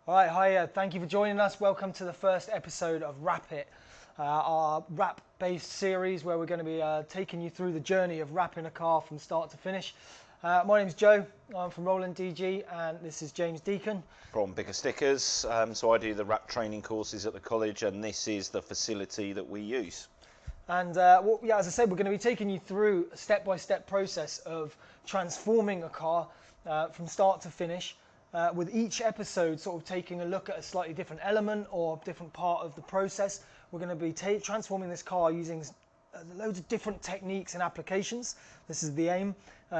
All right, hi, thank you for joining us. Welcome to the first episode of Wrap It, our wrap-based series where we're going to be taking you through the journey of wrapping a car from start to finish. My name's Joe, I'm from Roland, DG, and this is James Deacon. From Bigger Stickers, so I do the wrap training courses at the college, and this is the facility that we use. And as I said, we're going to be taking you through a step-by-step process of transforming a car from start to finish, with each episode sort of taking a look at a slightly different element or different part of the process. We're going to be transforming this car using loads of different techniques and applications. This is the aim,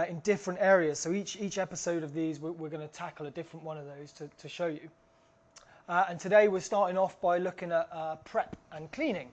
in different areas. So each episode of these, we're going to tackle a different one of those to show you. And today we're starting off by looking at prep and cleaning.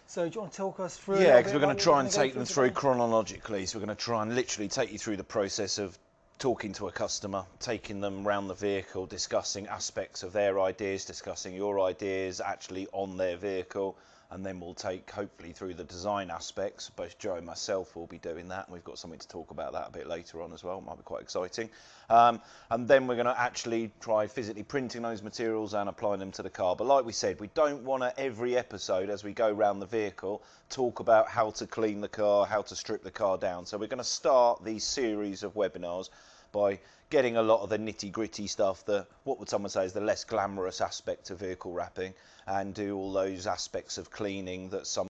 So do you want to talk us through? Yeah, because we're going to try and take them through chronologically. So we're going to try and literally take you through the process of talking to a customer, taking them around the vehicle, discussing aspects of their ideas, discussing your ideas actually on their vehicle, and then we'll take hopefully through the design aspects. Both Joe and myself will be doing that, and we've got something to talk about that a bit later on as well. It might be quite exciting. And then we're going to actually try physically printing those materials and applying them to the car. But like we said, we don't want to every episode as we go around the vehicle talk about how to clean the car, how to strip the car down. So we're going to start these series of webinars by getting a lot of the nitty-gritty stuff, what would someone say is the less glamorous aspect of vehicle wrapping, and do all those aspects of cleaning that some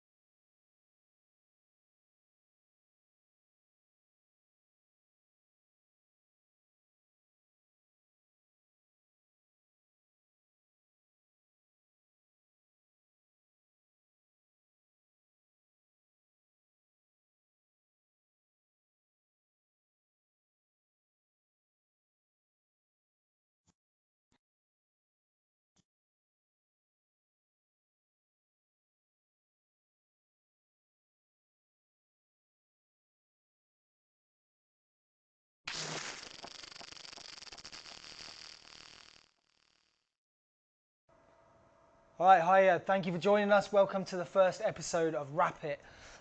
All right, hi, thank you for joining us. Welcome to the first episode of Wrap It,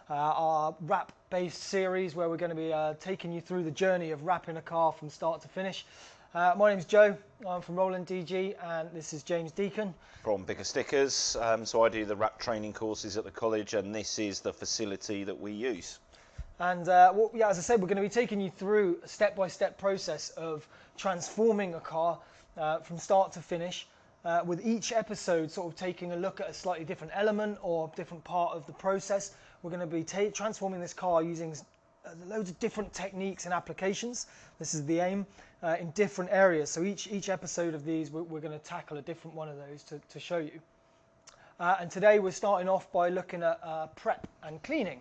our wrap-based series where we're going to be taking you through the journey of wrapping a car from start to finish. My name's Joe, I'm from Roland, DG, and this is James Deacon. From Bigger Stickers, so I do the wrap training courses at the college, and this is the facility that we use. And as I said, we're going to be taking you through a step-by-step process of transforming a car from start to finish, with each episode sort of taking a look at a slightly different element or different part of the process. We're going to be transforming this car using loads of different techniques and applications. This is the aim, in different areas. So each episode of these, we're going to tackle a different one of those to show you. And today we're starting off by looking at prep and cleaning.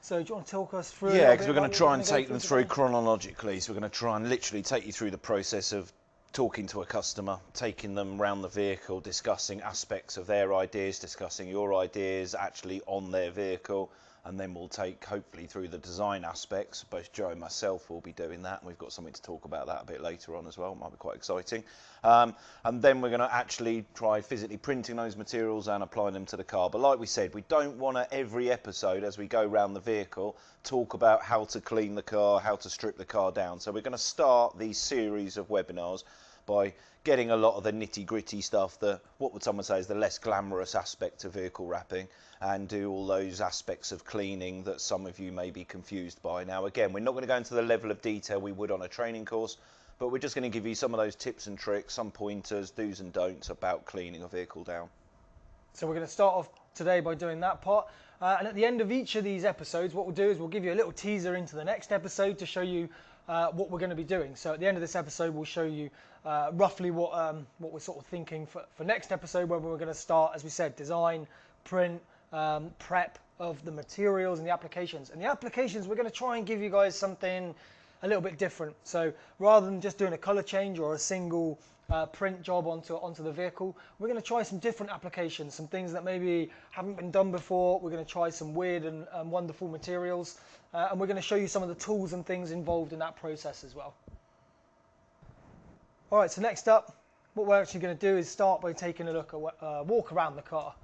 So do you want to talk us through? Yeah, because we're going to try and take them through chronologically. So we're going to try and literally take you through the process of talking to a customer, taking them around the vehicle, discussing aspects of their ideas, discussing your ideas actually on their vehicle, and then we'll take hopefully through the design aspects. Both Joe and myself will be doing that, and we've got something to talk about that a bit later on as well. It might be quite exciting. And then we're going to actually try physically printing those materials and applying them to the car. But like we said, we don't want to every episode as we go around the vehicle talk about how to clean the car, how to strip the car down. So we're going to start these series of webinars by getting a lot of the nitty-gritty stuff, what would someone say is the less glamorous aspect of vehicle wrapping, and do all those aspects of cleaning that some of you may be confused by. Now again, we're not going to go into the level of detail we would on a training course, but we're just going to give you some of those tips and tricks, some pointers, do's and don'ts about cleaning a vehicle down. So we're going to start off today by doing that part. And at the end of each of these episodes, what we'll do is we'll give you a little teaser into the next episode to show you what we're going to be doing. So at the end of this episode, we'll show you roughly what we're sort of thinking for next episode, where we're going to start, as we said, design, print, prep of the materials and the applications. And the applications, we're going to try and give you guys something a little bit different. So rather than just doing a color change or a single print job onto the vehicle, we're going to try some different applications, some things that maybe haven't been done before. We're going to try some weird and wonderful materials, and we're going to show you some of the tools and things involved in that process as well. All right, so next up, what we're actually going to do is start by taking a look at walk around the car.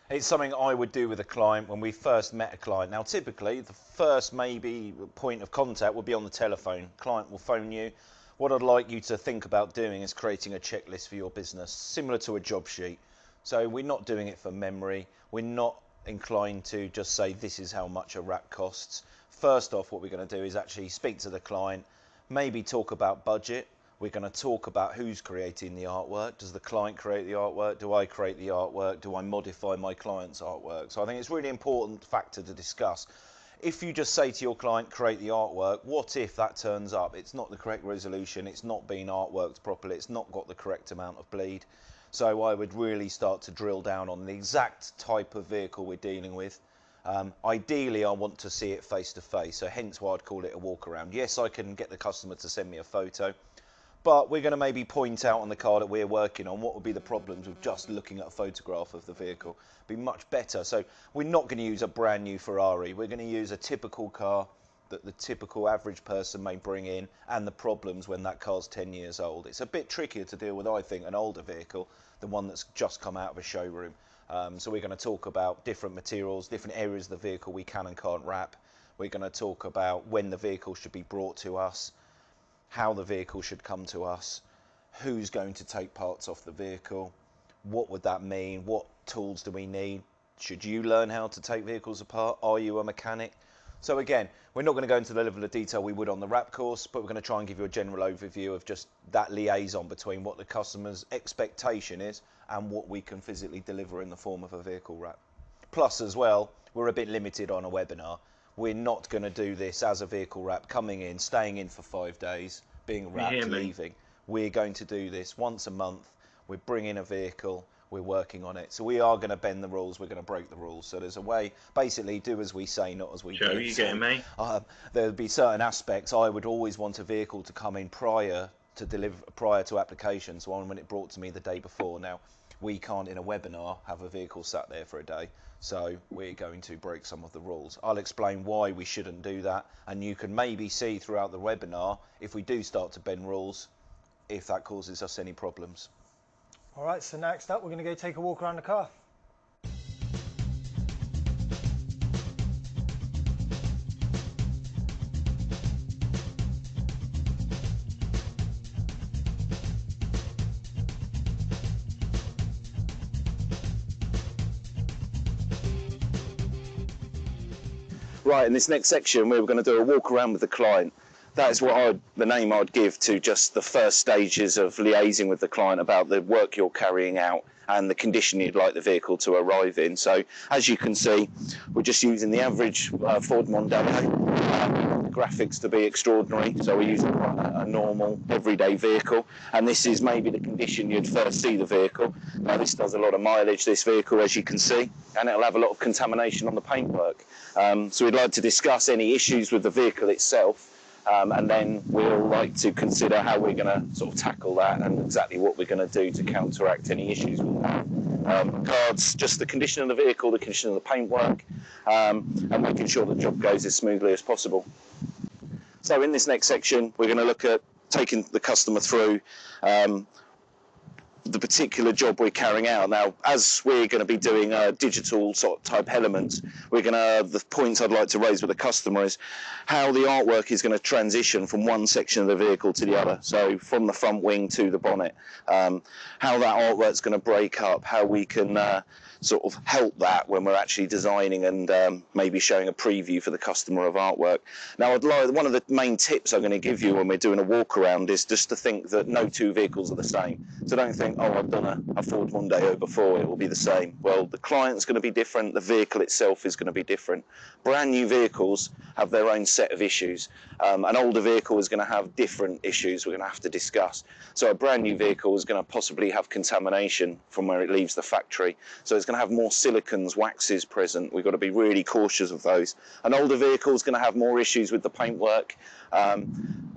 It's something I would do with a client when we first met a client. Now, typically, the first maybe point of contact would be on the telephone. Client will phone you. what I'd like you to think about doing is creating a checklist for your business, similar to a job sheet. So we're not doing it for memory. We're not inclined to just say this is how much a wrap costs. First off, what we're going to do is actually speak to the client, maybe talk about budget. We're going to talk about who's creating the artwork. Does the client create the artwork? Do I create the artwork? Do I modify my client's artwork? So I think it's a really important factor to discuss. If you just say to your client, create the artwork, what if that turns up? It's not the correct resolution, it's not been artworked properly, it's not got the correct amount of bleed. So I would really start to drill down on the exact type of vehicle we're dealing with. Ideally, I want to see it face to face, so hence why I'd call it a walk around. Yes, I can get the customer to send me a photo, but we're going to maybe point out on the car that we're working on what would be the problems with just looking at a photograph of the vehicle. Be much better. So we're not going to use a brand new Ferrari. We're going to use a typical car that the typical average person may bring in, and the problems when that car's 10 years old. It's a bit trickier to deal with, I think, an older vehicle than one that's just come out of a showroom. So we're going to talk about different materials, different areas of the vehicle we can and can't wrap. We're going to talk about when the vehicle should be brought to us, how the vehicle should come to us, who's going to take parts off the vehicle, what would that mean, what tools do we need, should you learn how to take vehicles apart, are you a mechanic? So again, we're not going to go into the level of detail we would on the wrap course, but we're going to try and give you a general overview of just that liaison between what the customer's expectation is and what we can physically deliver in the form of a vehicle wrap. Plus as well, we're a bit limited on a webinar. We're not going to do this as a vehicle wrap, coming in, staying in for 5 days, being wrapped, leaving. We're going to do this once a month. We're bringing a vehicle, we're working on it. So we are going to bend the rules, we're going to break the rules. So there's a way, basically do as we say, not as we do. Joe, you getting me? There'll be certain aspects. I would always want a vehicle to come in prior to application, so when it brought to me the day before. Now, we can't in a webinar have a vehicle sat there for a day, so we're going to break some of the rules. I'll explain why we shouldn't do that, and you can maybe see throughout the webinar, if we do start to bend rules, if that causes us any problems. All right, so next up, we're going to go take a walk around the car. Right, in this next section, we're going to do a walk around with the client. That is the name I'd give to just the first stages of liaising with the client about the work you're carrying out and the condition you'd like the vehicle to arrive in. So, as you can see, we're just using the average Ford Mondeo. The graphics to be extraordinary, so we're using a normal, everyday vehicle. And this is maybe the condition you'd first see the vehicle. Now, this does a lot of mileage, this vehicle, as you can see, and it'll have a lot of contamination on the paintwork. So we'd like to discuss any issues with the vehicle itself. And then we'll like to consider how we're going to sort of tackle that and exactly what we're going to do to counteract any issues with that. Cards, just the condition of the vehicle, the condition of the paintwork, and making sure the job goes as smoothly as possible. So in this next section, we're going to look at taking the customer through the particular job we're carrying out. Now, as we're going to be doing digital sort of type elements, the points I'd like to raise with the customer is how the artwork is going to transition from one section of the vehicle to the other. So from the front wing to the bonnet, how that artwork's going to break up, how we can sort of help that when we're actually designing and maybe showing a preview for the customer of artwork. Now, one of the main tips I'm going to give you when we're doing a walk around is just to think that no two vehicles are the same. So don't think, oh, I've done a Ford Mondeo before, it will be the same. Well, the client's going to be different, the vehicle itself is going to be different. Brand new vehicles have their own set of issues. An older vehicle is going to have different issues we're going to have to discuss. So a brand new vehicle is going to possibly have contamination from where it leaves the factory. So it's going to have more silicons, waxes present. We've got to be really cautious of those. An older vehicle is going to have more issues with the paintwork,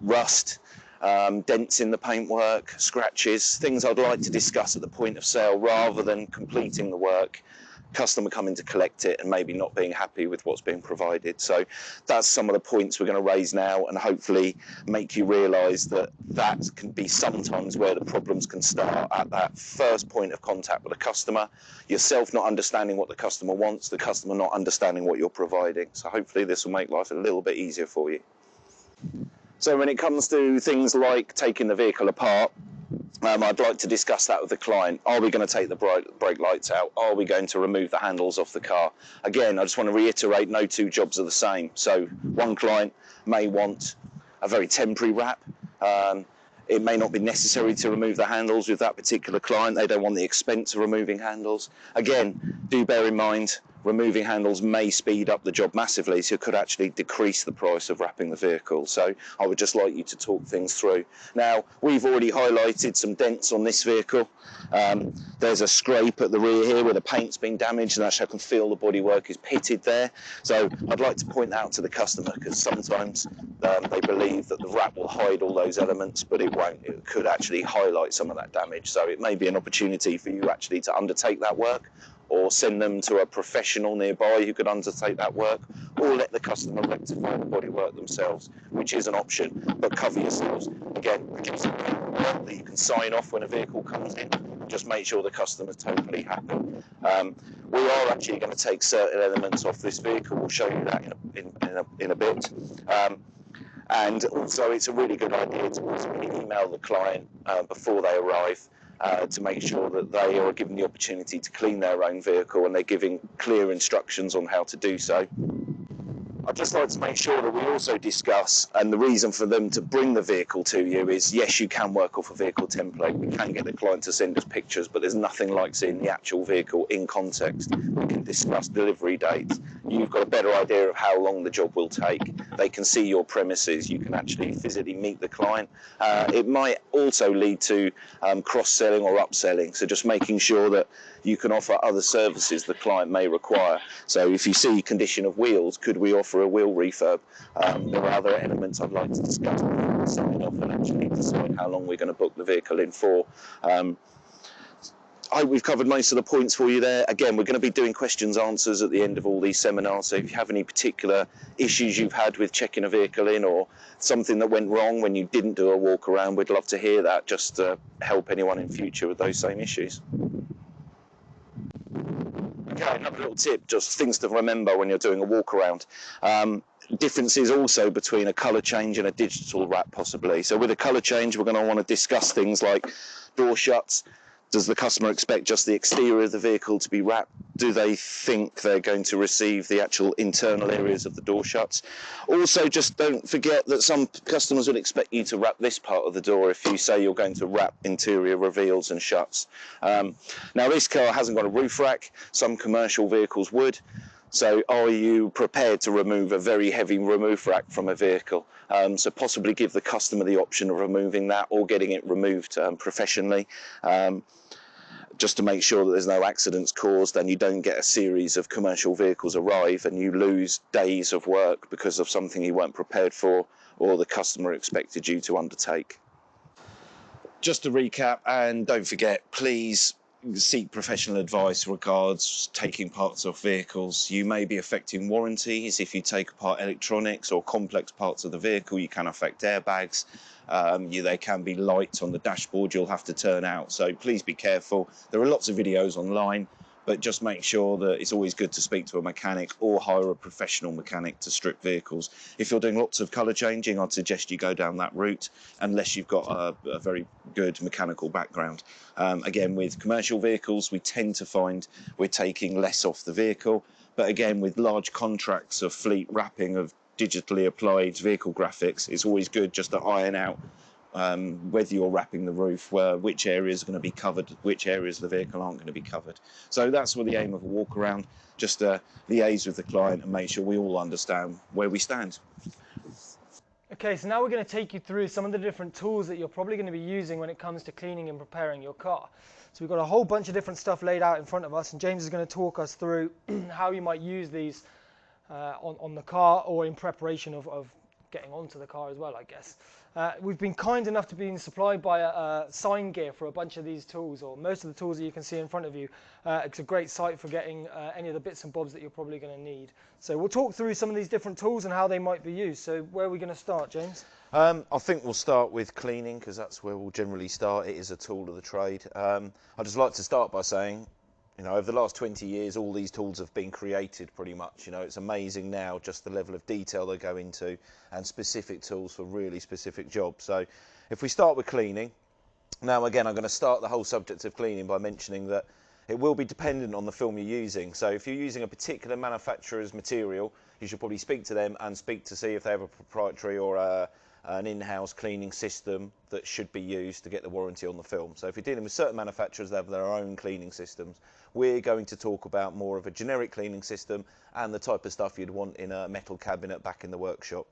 rust, dents in the paintwork, scratches, things I'd like to discuss at the point of sale rather than completing the work, customer coming to collect it and maybe not being happy with what's being provided. So that's some of the points we're going to raise now and hopefully make you realise that that can be sometimes where the problems can start at that first point of contact with the customer, yourself not understanding what the customer wants, the customer not understanding what you're providing. So hopefully this will make life a little bit easier for you. So when it comes to things like taking the vehicle apart, I'd like to discuss that with the client. Are we going to take the brake lights out? Are we going to remove the handles off the car? Again, I just want to reiterate, no two jobs are the same. So one client may want a very temporary wrap. It may not be necessary to remove the handles with that particular client. They don't want the expense of removing handles. Again, do bear in mind, removing handles may speed up the job massively, so it could actually decrease the price of wrapping the vehicle. So I would just like you to talk things through. Now, we've already highlighted some dents on this vehicle. There's a scrape at the rear here where the paint's been damaged, and actually I can feel the bodywork is pitted there. So I'd like to point that out to the customer, because sometimes they believe that the wrap will hide all those elements, but it won't. It could actually highlight some of that damage. So it may be an opportunity for you actually to undertake that work, or send them to a professional nearby who could undertake that work, or let the customer rectify the bodywork themselves, which is an option. But cover yourselves. Again, produce a paperwork that you can sign off when a vehicle comes in. Just make sure the customer's totally happy. We are actually going to take certain elements off this vehicle. We'll show you that in a bit. And also, it's a really good idea to possibly email the client before they arrive, to make sure that they are given the opportunity to clean their own vehicle, and they're giving clear instructions on how to do so. I'd just like to make sure that we also discuss, and the reason for them to bring the vehicle to you is, yes, you can work off a vehicle template. We can get the client to send us pictures, but there's nothing like seeing the actual vehicle in context. We can discuss delivery dates. You've got a better idea of how long the job will take. They can see your premises. You can actually physically meet the client. It might also lead to cross-selling or upselling, so just making sure that you can offer other services the client may require. So if you see condition of wheels, could we offer a wheel refurb? There are other elements I'd like to discuss before we sign off and actually decide how long we're going to book the vehicle in for. We've covered most of the points for you there. Again, we're going to be doing questions answers at the end of all these seminars, so if you have any particular issues you've had with checking a vehicle in, or something that went wrong when you didn't do a walk around, we'd love to hear that, just to help anyone in future with those same issues. Okay, another little tip, just things to remember when you're doing a walk around. Differences also between a colour change and a digital wrap possibly. So with a colour change, we're going to want to discuss things like door shuts. Does the customer expect just the exterior of the vehicle to be wrapped? Do they think they're going to receive the actual internal areas of the door shuts? Also, just don't forget that some customers would expect you to wrap this part of the door if you say you're going to wrap interior reveals and shuts. Now, this car hasn't got a roof rack. Some commercial vehicles would. So are you prepared to remove a very heavy roof rack from a vehicle? So possibly give the customer the option of removing that, or getting it removed professionally, just to make sure that there's no accidents caused and you don't get a series of commercial vehicles arrive and you lose days of work because of something you weren't prepared for or the customer expected you to undertake. Just to recap, and don't forget, please seek professional advice regards taking parts off vehicles. You may be affecting warranties. If you take apart electronics or complex parts of the vehicle, you can affect airbags. There can be lights on the dashboard you'll have to turn out, so please be careful. There are lots of videos online, but just make sure that it's always good to speak to a mechanic or hire a professional mechanic to strip vehicles. If you're doing lots of colour changing, I'd suggest you go down that route, unless you've got a very good mechanical background. Again, with commercial vehicles, we tend to find we're taking less off the vehicle, but again, with large contracts of fleet wrapping of digitally applied vehicle graphics, it's always good just to iron out whether you're wrapping the roof, which areas are going to be covered, which areas of the vehicle aren't going to be covered. So that's what the aim of a walk around, just liaise with the client and make sure we all understand where we stand. Okay, so now we're going to take you through some of the different tools that you're probably going to be using when it comes to cleaning and preparing your car. So we've got a whole bunch of different stuff laid out in front of us, and James is going to talk us through how you might use these on the car, or in preparation of getting onto the car as well, I guess. We've been kind enough to be supplied by a sign gear for a bunch of these tools, or most of the tools that you can see in front of you. It's a great site for getting any of the bits and bobs that you're probably going to need. So we'll talk through some of these different tools and how they might be used. So where are we going to start, James? I think we'll start with cleaning, because that's where we'll generally start. It is a tool of the trade. I'd just like to start by saying, You know, over the last 20 years, all these tools have been created pretty much. You know, it's amazing now just the level of detail they go into and specific tools for really specific jobs. So if we start with cleaning, now again, I'm going to start the whole subject of cleaning by mentioning that it will be dependent on the film you're using. So if you're using a particular manufacturer's material, you should probably speak to them and speak to see if they have a proprietary or an in-house cleaning system that should be used to get the warranty on the film. So if you're dealing with certain manufacturers, they have their own cleaning systems. We're going to talk about more of a generic cleaning system and the type of stuff you'd want in a metal cabinet back in the workshop.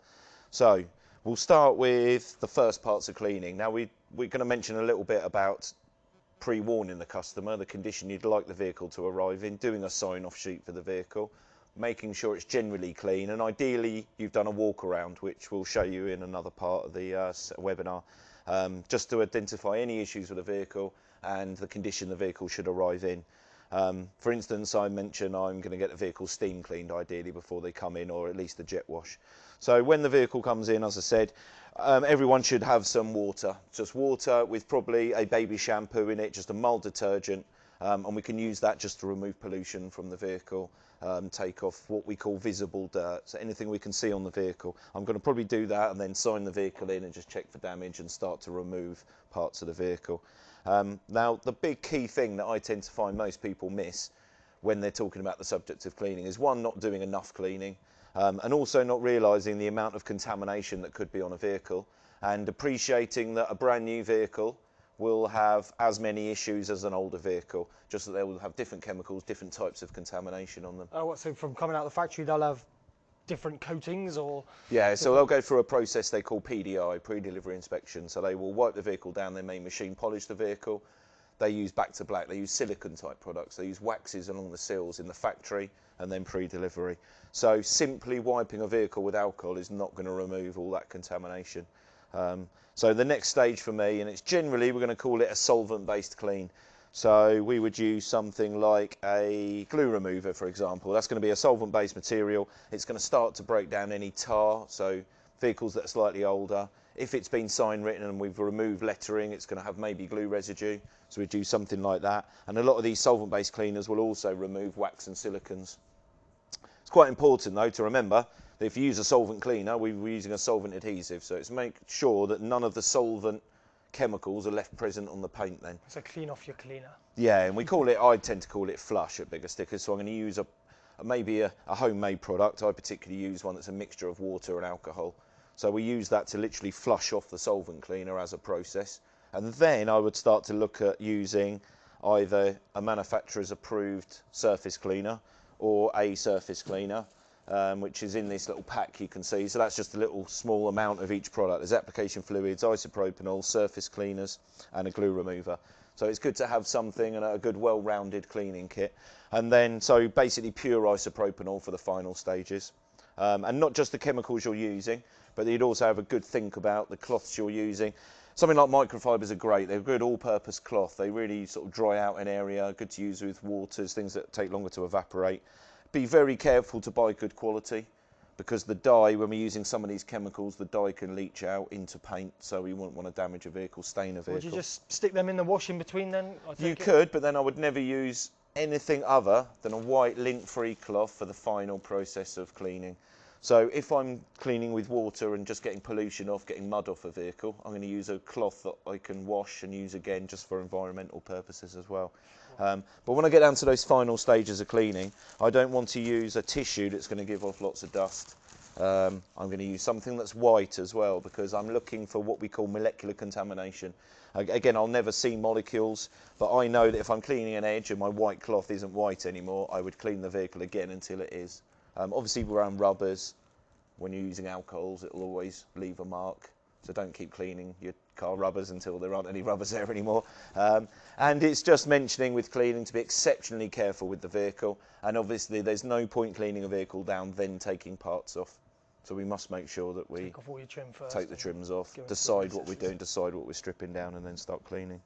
So we'll start with the first parts of cleaning. Now we're going to mention a little bit about pre-warning the customer, the condition you'd like the vehicle to arrive in, doing a sign-off sheet for the vehicle, making sure it's generally clean, and ideally you've done a walk around, which we'll show you in another part of the webinar, just to identify any issues with the vehicle and the condition the vehicle should arrive in. For instance, I mentioned I'm going to get the vehicle steam cleaned ideally before they come in, or at least a jet wash. So when the vehicle comes in, as I said, everyone should have some water, just water with probably a baby shampoo in it, just a mild detergent, and we can use that just to remove pollution from the vehicle, take off what we call visible dirt, so anything we can see on the vehicle. I'm going to probably do that and then sign the vehicle in and just check for damage and start to remove parts of the vehicle. Now the big key thing that I tend to find most people miss when they're talking about the subject of cleaning is, one, not doing enough cleaning, and also not realising the amount of contamination that could be on a vehicle, and appreciating that a brand new vehicle will have as many issues as an older vehicle, just that they will have different chemicals, different types of contamination on them. Oh, what, so from coming out of the factory, they'll have different coatings or? Yeah, so they'll go through a process they call PDI, pre-delivery inspection. So they will wipe the vehicle down, their main machine, polish the vehicle. They use back to black, they use silicone type products, they use waxes along the seals in the factory and then pre-delivery. So simply wiping a vehicle with alcohol is not going to remove all that contamination. So the next stage for me, and it's generally, we're going to call it a solvent-based clean. So we would use something like a glue remover, for example. That's going to be a solvent-based material. It's going to start to break down any tar, so vehicles that are slightly older. If it's been sign written and we've removed lettering, it's going to have maybe glue residue. So we'd do something like that. And a lot of these solvent-based cleaners will also remove wax and silicons. It's quite important, though, to remember that if you use a solvent cleaner, we're using a solvent adhesive. So it's make sure that none of the solvent chemicals are left present on the paint then. So clean off your cleaner. Yeah, and we call it, I tend to call it flush at Bigger Stickers. So I'm going to use maybe a homemade product. I particularly use one that's a mixture of water and alcohol. So we use that to literally flush off the solvent cleaner as a process. And then I would start to look at using either a manufacturer's approved surface cleaner or a surface cleaner, which is in this little pack you can see. So that's just a little small amount of each product. There's application fluids, isopropanol, surface cleaners and a glue remover. So it's good to have something and a good well-rounded cleaning kit. And then, so basically pure isopropanol for the final stages. And not just the chemicals you're using, but you'd also have a good think about the cloths you're using. Something like microfibers are great. They're a good all-purpose cloth. They really sort of dry out an area, good to use with waters, things that take longer to evaporate. Be very careful to buy good quality, because the dye, when we're using some of these chemicals, the dye can leach out into paint, so we wouldn't want to damage a vehicle, stain a vehicle. Would you just stick them in the wash in between then? You could, but then I would never use anything other than a white lint-free cloth for the final process of cleaning. So if I'm cleaning with water and just getting pollution off, getting mud off a vehicle, I'm going to use a cloth that I can wash and use again just for environmental purposes as well. But when I get down to those final stages of cleaning, I don't want to use a tissue that's going to give off lots of dust. I'm going to use something that's white as well, because I'm looking for what we call molecular contamination. Again, I'll never see molecules, but I know that if I'm cleaning an edge and my white cloth isn't white anymore, I would clean the vehicle again until it is. Obviously around rubbers, when you're using alcohols, it'll always leave a mark. So don't keep cleaning your car rubbers until there aren't any rubbers there anymore. And it's just mentioning with cleaning to be exceptionally careful with the vehicle. And obviously there's no point cleaning a vehicle down then taking parts off. So we must make sure that we take off all your trim first, take the trims off, decide what we're doing, decide what we're stripping down, and then start cleaning.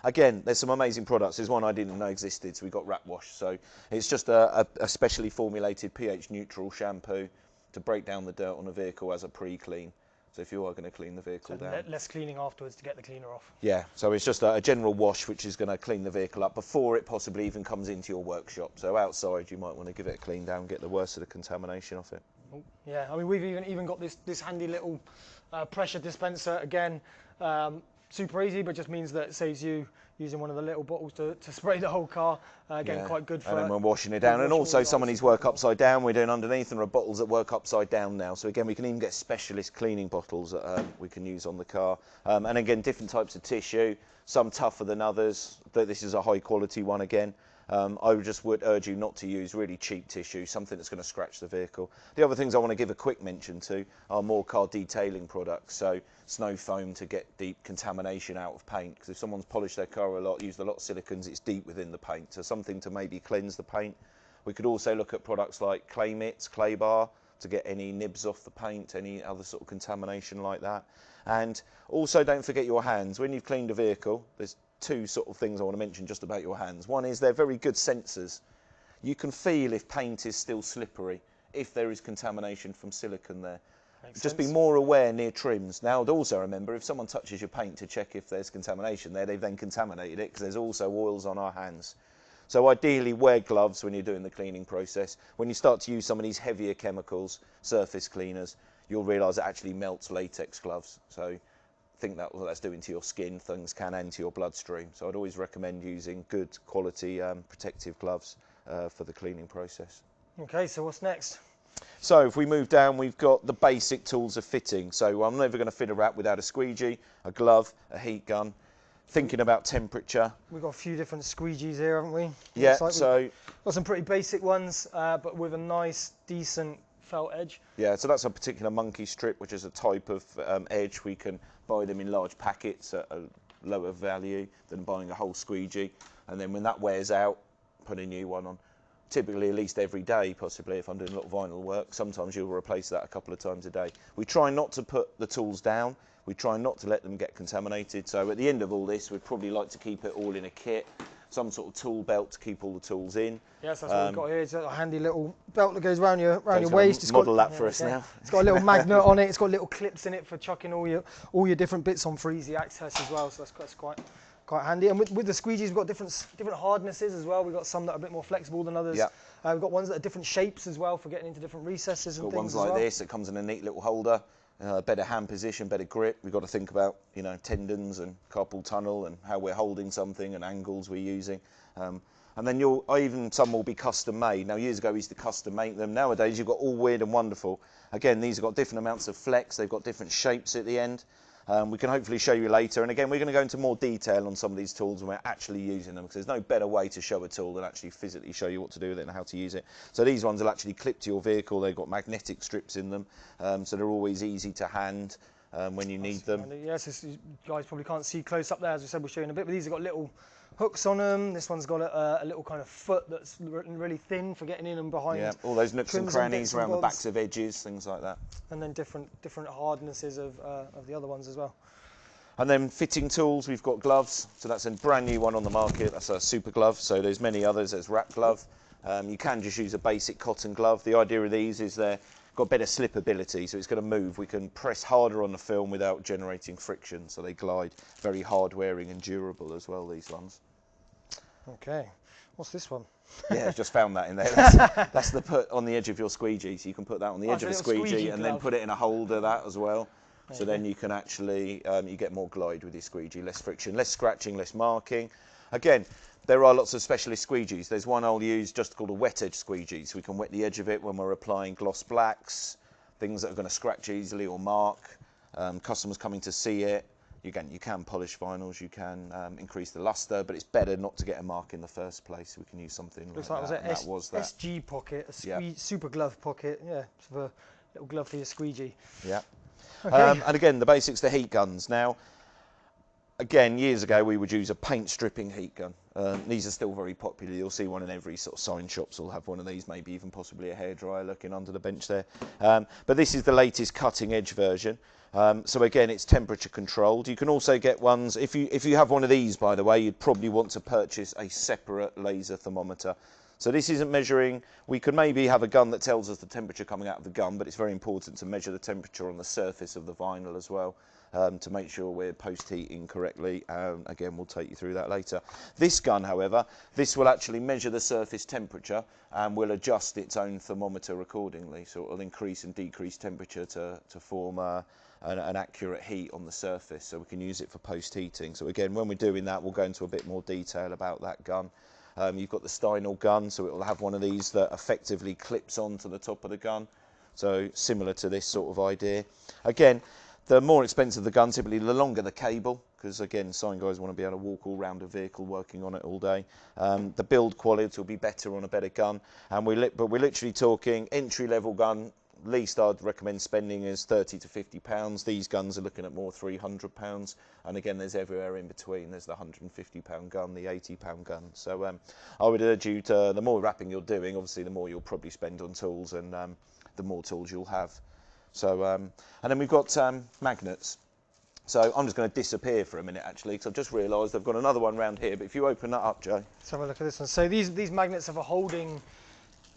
Again, there's some amazing products. There's one I didn't know existed, so we got Rat Wash. So it's just a specially formulated pH neutral shampoo to break down the dirt on a vehicle as a pre-clean. So if you are going to clean the vehicle down. Less cleaning afterwards to get the cleaner off. Yeah, so it's just a general wash which is going to clean the vehicle up before it possibly even comes into your workshop. So outside you might want to give it a clean down, get the worst of the contamination off it. Yeah, I mean we've even got this handy little pressure dispenser again. Super easy, but just means that it saves you using one of the little bottles to spray the whole car. Again, quite good for... And then we're washing it down. And also some of these work upside down. We're doing underneath, and there are bottles that work upside down now. So again, we can even get specialist cleaning bottles that we can use on the car. And again, different types of tissue, some tougher than others. This is a high quality one again. I would urge you not to use really cheap tissue, something that's going to scratch the vehicle. The other things I want to give a quick mention to are more car detailing products, so snow foam to get deep contamination out of paint, because if someone's polished their car a lot, used a lot of silicons, it's deep within the paint, so something to maybe cleanse the paint. We could also look at products like clay mitts, clay bar, to get any nibs off the paint, any other sort of contamination like that. And also don't forget your hands. When you've cleaned a vehicle, there's two sort of things I want to mention just about your hands. One is they're very good sensors. You can feel if paint is still slippery, if there is contamination from silicone there. Just be more aware near trims. Now also remember, if someone touches your paint to check if there's contamination there, they've then contaminated it, because there's also oils on our hands. So ideally wear gloves when you're doing the cleaning process. When you start to use some of these heavier chemicals, surface cleaners, you'll realise it actually melts latex gloves. So think that what that's doing to your skin, things can enter your bloodstream. So I'd always recommend using good quality protective gloves for the cleaning process. Okay, so what's next? So if we move down, we've got the basic tools of fitting. So I'm never going to fit a wrap without a squeegee, a glove, a heat gun. Thinking about temperature. We've got a few different squeegees here, haven't we? Yeah, like so... got some pretty basic ones, but with a nice, decent felt edge. Yeah, so that's a particular monkey strip, which is a type of edge. We can buy them in large packets at a lower value than buying a whole squeegee. And then when that wears out, put a new one on. Typically at least every day, possibly, if I'm doing a lot of vinyl work. Sometimes you'll replace that a couple of times a day. We try not to put the tools down. We try not to let them get contaminated. So at the end of all this, we'd probably like to keep it all in a kit, some sort of tool belt to keep all the tools in. Yes, that's what we've got here. It's a handy little belt that goes around your waist. It's model that for us now. It's got a little magnet on it. It's got little clips in it for chucking all your different bits on for easy access as well. So that's quite handy. And with the squeegees, we've got different hardnesses as well. We've got some that are a bit more flexible than others. Yeah. We've got ones that are different shapes as well for getting into different recesses and things. Got ones like this. It comes in a neat little holder. Better hand position, better grip. We've got to think about, you know, tendons and carpal tunnel and how we're holding something and angles we're using. And then even some will be custom made. Now years ago we used to custom make them. Nowadays you've got all weird and wonderful. Again, these have got different amounts of flex. They've got different shapes at the end. We can hopefully show you later. And again, we're going to go into more detail on some of these tools when we're actually using them, because there's no better way to show a tool than actually physically show you what to do with it and how to use it. So these ones will actually clip to your vehicle. They've got magnetic strips in them, so they're always easy to hand when you need them. Yes, you guys probably can't see close up there. As we said, we'll show you in a bit, but these have got little hooks on them. This one's got a little kind of foot that's really thin for getting in and behind. Yeah, all those nooks and crannies around the backs of edges, things like that. And then different hardnesses of the other ones as well. And then fitting tools, we've got gloves. So that's a brand new one on the market. That's a super glove. So there's many others. There's wrap glove. You can just use a basic cotton glove. The idea of these is they've got better slip ability, so it's going to move. We can press harder on the film without generating friction, so they glide. Very hard wearing and durable as well, these ones. Okay, what's this one? Yeah, just found that in there. That's the put on the edge of your squeegee, so you can put that on the edge of a squeegee and then put it in a holder, that as well. So then you can actually, you get more glide with your squeegee, less friction, less scratching, less marking. Again, there are lots of specialist squeegees. There's one I'll use just called a wet edge squeegee, so we can wet the edge of it when we're applying gloss blacks, things that are going to scratch easily or mark, customers coming to see it. Again, you can polish vinyls, you can increase the luster, but it's better not to get a mark in the first place. We can use something like that. That was that. SG pocket, super glove pocket, yeah, for a little glove for your squeegee. Yeah. Okay. And again, the basics, the heat guns. Now, again, years ago we would use a paint stripping heat gun. These are still very popular. You'll see one in every sort of sign shops will have one of these, maybe even possibly a hairdryer looking under the bench there. But this is the latest cutting edge version. So again, it's temperature controlled. You can also get ones, if you have one of these, by the way, you'd probably want to purchase a separate laser thermometer. So this isn't measuring, we could maybe have a gun that tells us the temperature coming out of the gun, but it's very important to measure the temperature on the surface of the vinyl as well, to make sure we're post-heating correctly. Again, we'll take you through that later. This gun, however, this will actually measure the surface temperature and will adjust its own thermometer accordingly. So it will increase and decrease temperature to form an accurate heat on the surface, so we can use it for post-heating. So again, when we're doing that, we'll go into a bit more detail about that gun. You've got the Steinel gun, so it will have one of these that effectively clips onto the top of the gun. So similar to this sort of idea. Again, the more expensive the gun, typically the longer the cable, because again, sign guys want to be able to walk all around a vehicle working on it all day. The build quality will be better on a better gun, and but we're literally talking entry-level gun. Least I'd recommend spending is £30 to £50. These guns are looking at more £300, and again, there's everywhere in between. There's the £150 gun, the £80 gun. So I would urge you to, the more wrapping you're doing, obviously the more you'll probably spend on tools, and the more tools you'll have. So and then we've got magnets. So I'm just going to disappear for a minute actually, because I've just realised I've got another one round here. But if you open that up, Joe. Let's have a look at this one. So these magnets are for holding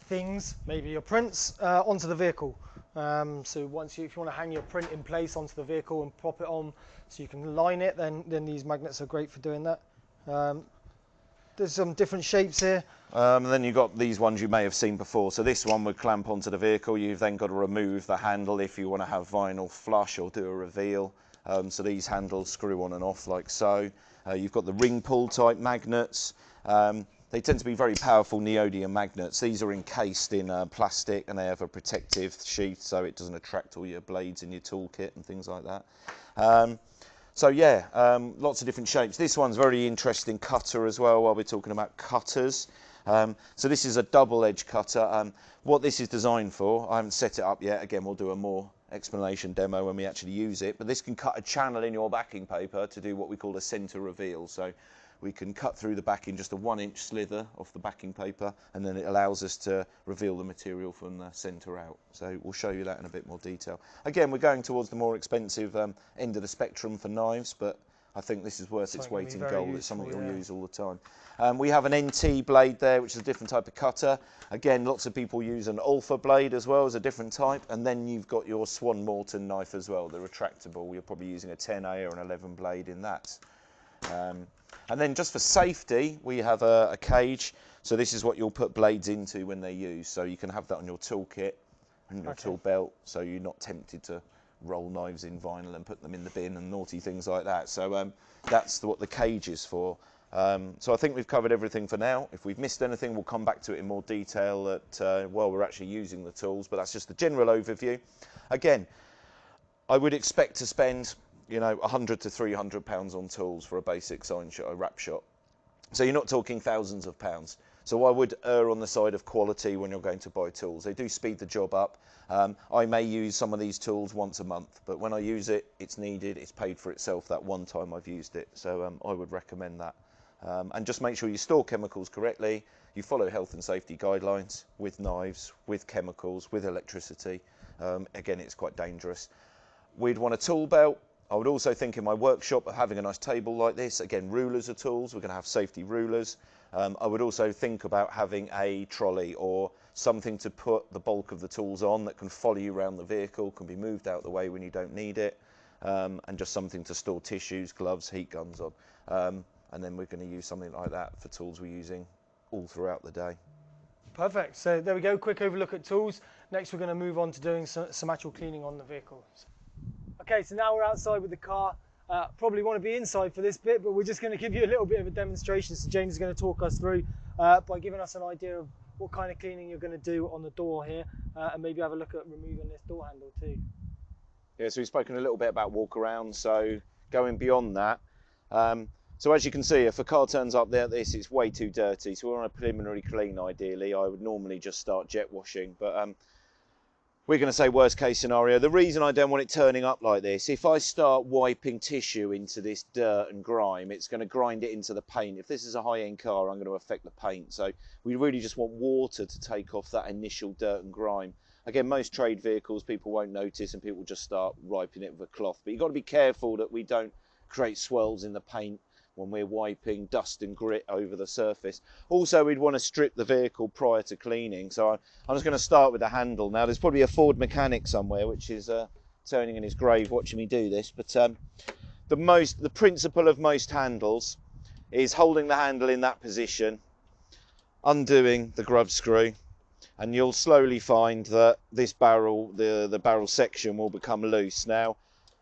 things, maybe your prints, onto the vehicle. So once if you want to hang your print in place onto the vehicle and pop it on so you can line it, then these magnets are great for doing that. There's some different shapes here. And then you've got these ones you may have seen before. So this one would clamp onto the vehicle. You've then got to remove the handle if you want to have vinyl flush or do a reveal. So these handles screw on and off like so. You've got the ring pull type magnets. They tend to be very powerful neodymium magnets. These are encased in plastic, and they have a protective sheath so it doesn't attract all your blades in your toolkit and things like that. So yeah, lots of different shapes. This one's very interesting cutter as well, while we're talking about cutters. So this is a double-edge cutter. What this is designed for, I haven't set it up yet. Again, we'll do a more explanation demo when we actually use it. But this can cut a channel in your backing paper to do what we call a centre reveal. So we can cut through the backing, just a 1-inch slither off the backing paper, and then it allows us to reveal the material from the centre out. So we'll show you that in a bit more detail. Again, we're going towards the more expensive end of the spectrum for knives, but I think this is worth its weight in gold. It's something you'll use all the time. We have an NT blade there, which is a different type of cutter. Again, lots of people use an Alpha blade as well as a different type. And then you've got your Swan Morton knife as well, the retractable. You're probably using a 10A or an 11 blade in that. And then just for safety, we have a cage. So this is what you'll put blades into when they're used. So you can have that on your toolkit and your tool belt, so you're not tempted to roll knives in vinyl and put them in the bin and naughty things like that. So that's what the cage is for. So I think we've covered everything for now. If we've missed anything, we'll come back to it in more detail while we're actually using the tools. But that's just the general overview. Again, I would expect to spend, you know, £100 to £300 on tools for a basic sign shot, a wrap shot. So you're not talking thousands of pounds. So I would err on the side of quality when you're going to buy tools. They do speed the job up. I may use some of these tools once a month, but when I use it, it's needed, it's paid for itself that one time I've used it. So I would recommend that. And just make sure you store chemicals correctly. You follow health and safety guidelines with knives, with chemicals, with electricity. Again, it's quite dangerous. We'd want a tool belt. I would also think in my workshop of having a nice table like this. Again, rulers are tools. We're going to have safety rulers. I would also think about having a trolley or something to put the bulk of the tools on that can follow you around the vehicle, can be moved out the way when you don't need it, and just something to store tissues, gloves, heat guns on. And then we're going to use something like that for tools we're using all throughout the day. Perfect. So there we go, quick overlook at tools. Next we're going to move on to doing some actual cleaning on the vehicle. Okay, so now we're outside with the car. Probably want to be inside for this bit, but we're just going to give you a little bit of a demonstration. So James is going to talk us through by giving us an idea of what kind of cleaning you're going to do on the door here, and maybe have a look at removing this door handle too. Yeah, so we've spoken a little bit about walk around, so going beyond that. So as you can see, if a car turns up there, it's way too dirty. So we're on a preliminary clean ideally. I would normally just start jet washing, but we're going to say worst case scenario. The reason I don't want it turning up like this, if I start wiping tissue into this dirt and grime, it's going to grind it into the paint. If this is a high-end car, I'm going to affect the paint. So we really just want water to take off that initial dirt and grime. Again, most trade vehicles, people won't notice and people just start wiping it with a cloth. But you've got to be careful that we don't create swirls in the paint, when we're wiping dust and grit over the surface. Also, we'd want to strip the vehicle prior to cleaning. So I'm just going to start with the handle. Now, there's probably a Ford mechanic somewhere which is turning in his grave watching me do this, but the principle of most handles is holding the handle in that position, undoing the grub screw, and you'll slowly find that this barrel, the barrel section, will become loose. Now,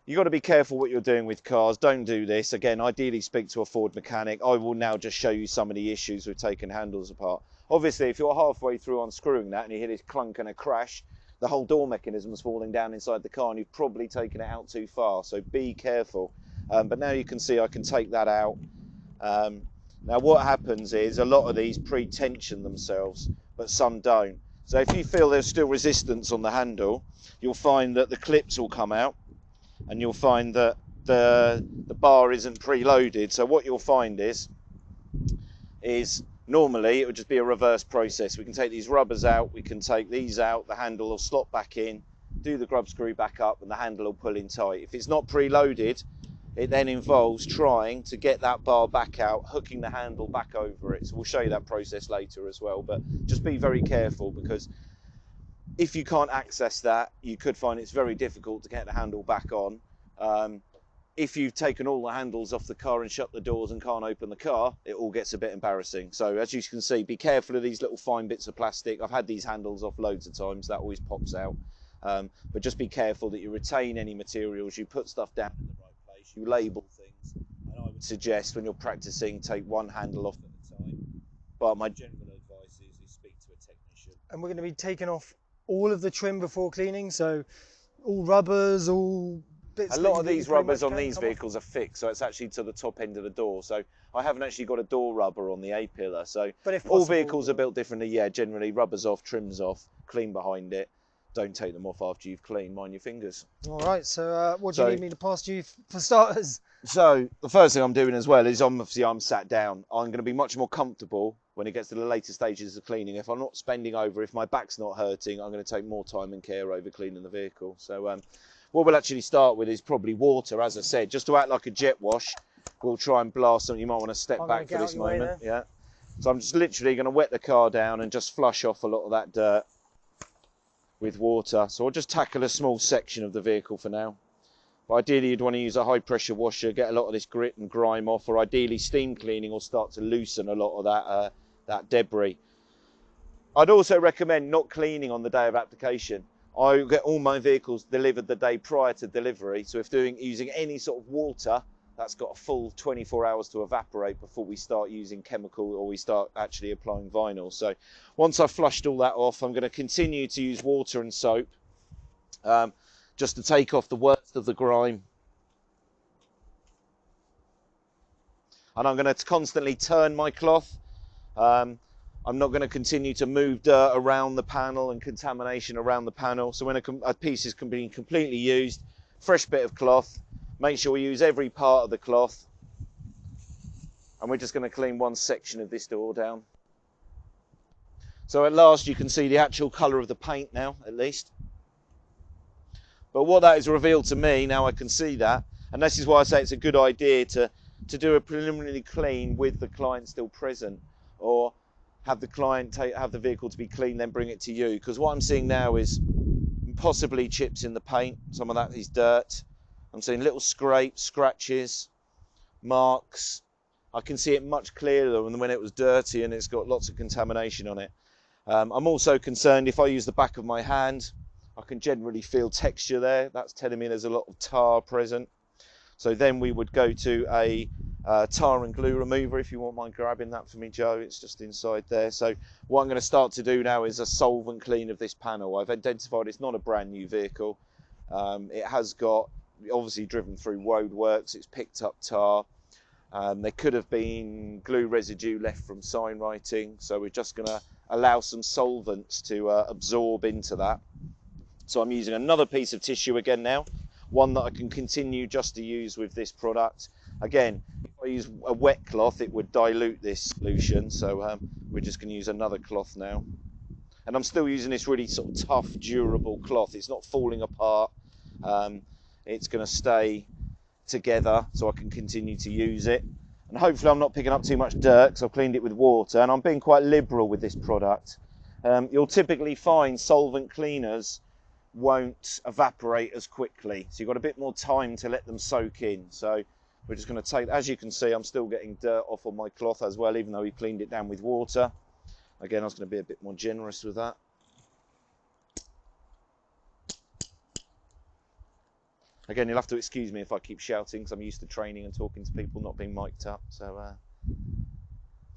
you've got to be careful what you're doing with cars. Don't do this. Again, ideally speak to a Ford mechanic. I will now just show you some of the issues with taking handles apart. Obviously, if you're halfway through unscrewing that and you hear this clunk and a crash, the whole door mechanism is falling down inside the car and you've probably taken it out too far. So be careful. But now you can see I can take that out. Now what happens is a lot of these pre-tension themselves, but some don't. So if you feel there's still resistance on the handle, you'll find that the clips will come out, and you'll find that the bar isn't preloaded. So what you'll find is normally it would just be a reverse process. We can take these rubbers out, we can take these out, the handle will slot back in, do the grub screw back up, and the handle will pull in tight. If it's not preloaded, it then involves trying to get that bar back out, hooking the handle back over it. So we'll show you that process later as well, but just be very careful, because if you can't access that, you could find it's very difficult to get the handle back on. If you've taken all the handles off the car and shut the doors and can't open the car, it all gets a bit embarrassing. So as you can see, be careful of these little fine bits of plastic. I've had these handles off loads of times, that always pops out. But just be careful that you retain any materials, you put stuff down in the right place, you label things, and I would suggest when you're practicing, take one handle off at a time. But my general advice is speak to a technician. And we're going to be taking off all of the trim before cleaning, so all rubbers, all bits. A lot of these rubbers on these vehicles are fixed, so it's actually to the top end of the door. So I haven't actually got a door rubber on the A-pillar. So but if possible, all vehicles are built differently. Yeah, generally rubbers off, trims off, clean behind it. Don't take them off after you've cleaned, mind your fingers. All right, so what do you need me to pass to you for starters? So the first thing I'm doing as well is obviously I'm sat down. I'm going to be much more comfortable when it gets to the later stages of cleaning. If I'm not spending over, if my back's not hurting, I'm going to take more time and care over cleaning the vehicle. So what we'll actually start with is probably water, as I said, just to act like a jet wash. We'll try and blast them. You might want to step back for this moment. Yeah. So I'm just literally going to wet the car down and just flush off a lot of that dirt with water. So I'll just tackle a small section of the vehicle for now. But ideally you'd want to use a high pressure washer, get a lot of this grit and grime off, or ideally steam cleaning will start to loosen a lot of that debris. I'd also recommend not cleaning on the day of application. I get all my vehicles delivered the day prior to delivery, so if using any sort of water, that's got a full 24 hours to evaporate before we start using chemical or we start actually applying vinyl. So once I've flushed all that off, I'm going to continue to use water and soap just to take off the worst of the grime. And I'm going to constantly turn my cloth. I'm not going to continue to move dirt around the panel and contamination around the panel. So when a piece is being completely used, fresh bit of cloth, make sure we use every part of the cloth. And we're just going to clean one section of this door down. So at last you can see the actual colour of the paint now, at least. But what that has revealed to me, now I can see that, and this is why I say it's a good idea to do a preliminary clean with the client still present, or have the client have the vehicle to be clean, then bring it to you. Because what I'm seeing now is possibly chips in the paint, some of that is dirt. I'm seeing little scrapes, scratches, marks. I can see it much clearer than when it was dirty and it's got lots of contamination on it. I'm also concerned if I use the back of my hand, I can generally feel texture there. That's telling me there's a lot of tar present. So then we would go to a tar and glue remover, if you won't mind grabbing that for me, Joe. It's just inside there. So what I'm going to start to do now is a solvent clean of this panel. I've identified it's not a brand new vehicle. It has got, obviously driven through road works, it's picked up tar. There could have been glue residue left from sign writing. So we're just going to allow some solvents to absorb into that. So I'm using another piece of tissue again now, one that I can continue just to use with this product. Again, if I use a wet cloth, it would dilute this solution. So we're just going to use another cloth now. And I'm still using this really sort of tough, durable cloth. It's not falling apart. It's going to stay together so I can continue to use it. And hopefully I'm not picking up too much dirt because I've cleaned it with water, and I'm being quite liberal with this product. You'll typically find solvent cleaners won't evaporate as quickly, so you've got a bit more time to let them soak in. So we're just going to take, as you can see, I'm still getting dirt off on my cloth as well, even though we cleaned it down with water. Again, I was going to be a bit more generous with that. Again, you'll have to excuse me if I keep shouting because I'm used to training and talking to people not being mic'd up. So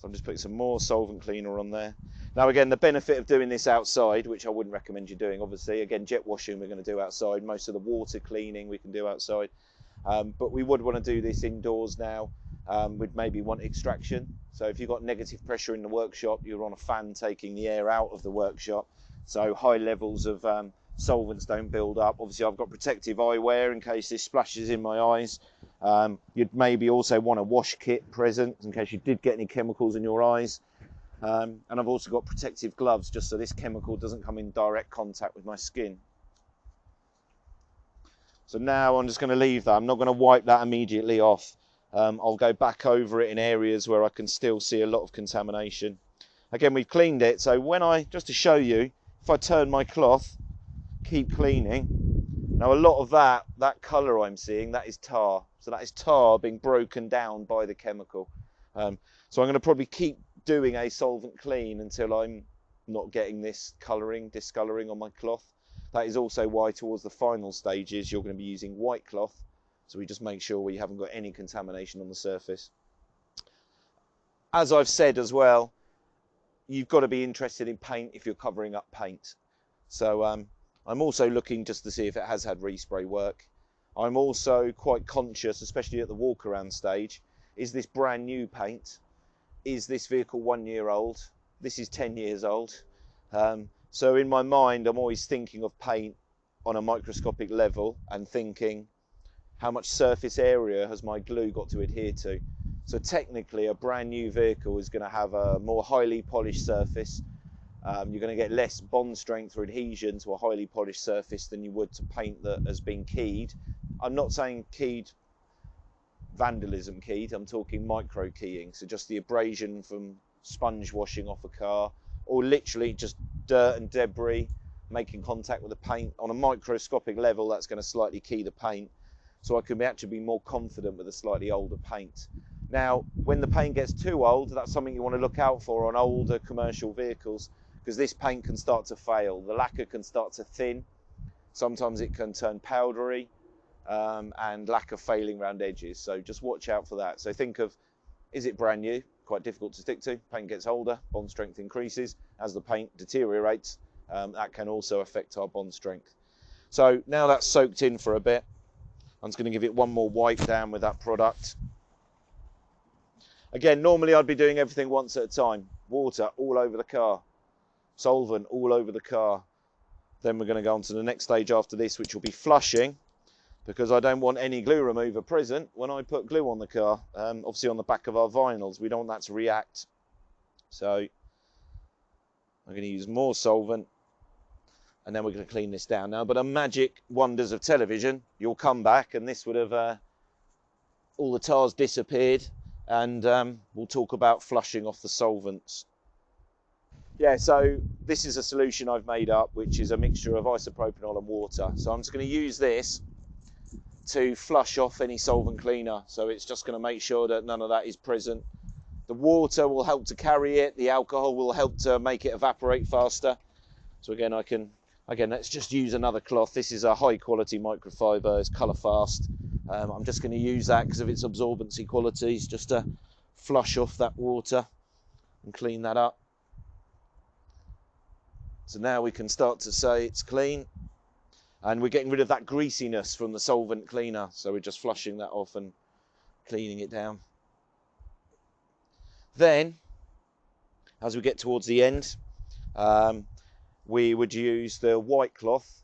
I'm just putting some more solvent cleaner on there. Now again, the benefit of doing this outside, which I wouldn't recommend you doing, obviously, again, jet washing we're going to do outside, most of the water cleaning we can do outside, but we would want to do this indoors now. We'd maybe want extraction. So if you've got negative pressure in the workshop, you're on a fan taking the air out of the workshop, so high levels of solvents don't build up. Obviously I've got protective eyewear in case this splashes in my eyes. You'd maybe also want a wash kit present in case you did get any chemicals in your eyes. And I've also got protective gloves just so this chemical doesn't come in direct contact with my skin. So now I'm just going to leave that. I'm not going to wipe that immediately off. I'll go back over it in areas where I can still see a lot of contamination. Again, we've cleaned it, so when just to show you, if I turn my cloth, keep cleaning, now a lot of that colour I'm seeing, that is tar. So that is tar being broken down by the chemical. So I'm going to probably keep doing a solvent clean until I'm not getting this discolouring on my cloth. That is also why towards the final stages you're going to be using white cloth. So we just make sure we haven't got any contamination on the surface. As I've said as well, you've got to be interested in paint if you're covering up paint. So I'm also looking just to see if it has had respray work. I'm also quite conscious, especially at the walk around stage, is this brand new paint? Is this vehicle 1 year old? This is 10 years old. So in my mind, I'm always thinking of paint on a microscopic level and thinking, how much surface area has my glue got to adhere to? So technically a brand new vehicle is going to have a more highly polished surface. You're going to get less bond strength or adhesion to a highly polished surface than you would to paint that has been keyed. I'm not saying keyed, vandalism keyed, I'm talking micro keying. So just the abrasion from sponge washing off a car, or literally just dirt and debris making contact with the paint. On a microscopic level, that's going to slightly key the paint. So I can actually be more confident with a slightly older paint. Now, when the paint gets too old, that's something you want to look out for on older commercial vehicles, because this paint can start to fail. The lacquer can start to thin. Sometimes it can turn powdery, and lacquer failing around edges. So just watch out for that. So think of, is it brand new? Quite difficult to stick to. Paint gets older, bond strength increases. As the paint deteriorates, that can also affect our bond strength. So now that's soaked in for a bit, I'm just going to give it one more wipe down with that product. Again, normally I'd be doing everything once at a time. Water all over the car, solvent all over the car. Then we're going to go on to the next stage after this, which will be flushing, because I don't want any glue remover present when I put glue on the car. Obviously on the back of our vinyls, we don't want that to react. So I'm going to use more solvent, and then we're going to clean this down. Now, but a magic wonders of television, you'll come back and this would have, all the tar's disappeared, and we'll talk about flushing off the solvents. Yeah, so this is a solution I've made up, which is a mixture of isopropanol and water. So I'm just going to use this to flush off any solvent cleaner. So it's just going to make sure that none of that is present. The water will help to carry it. The alcohol will help to make it evaporate faster. So again, let's just use another cloth. This is a high quality microfiber, it's colour fast. I'm just going to use that because of its absorbency qualities, just to flush off that water and clean that up. So now we can start to say it's clean, and we're getting rid of that greasiness from the solvent cleaner. So we're just flushing that off and cleaning it down. Then, as we get towards the end, we would use the white cloth,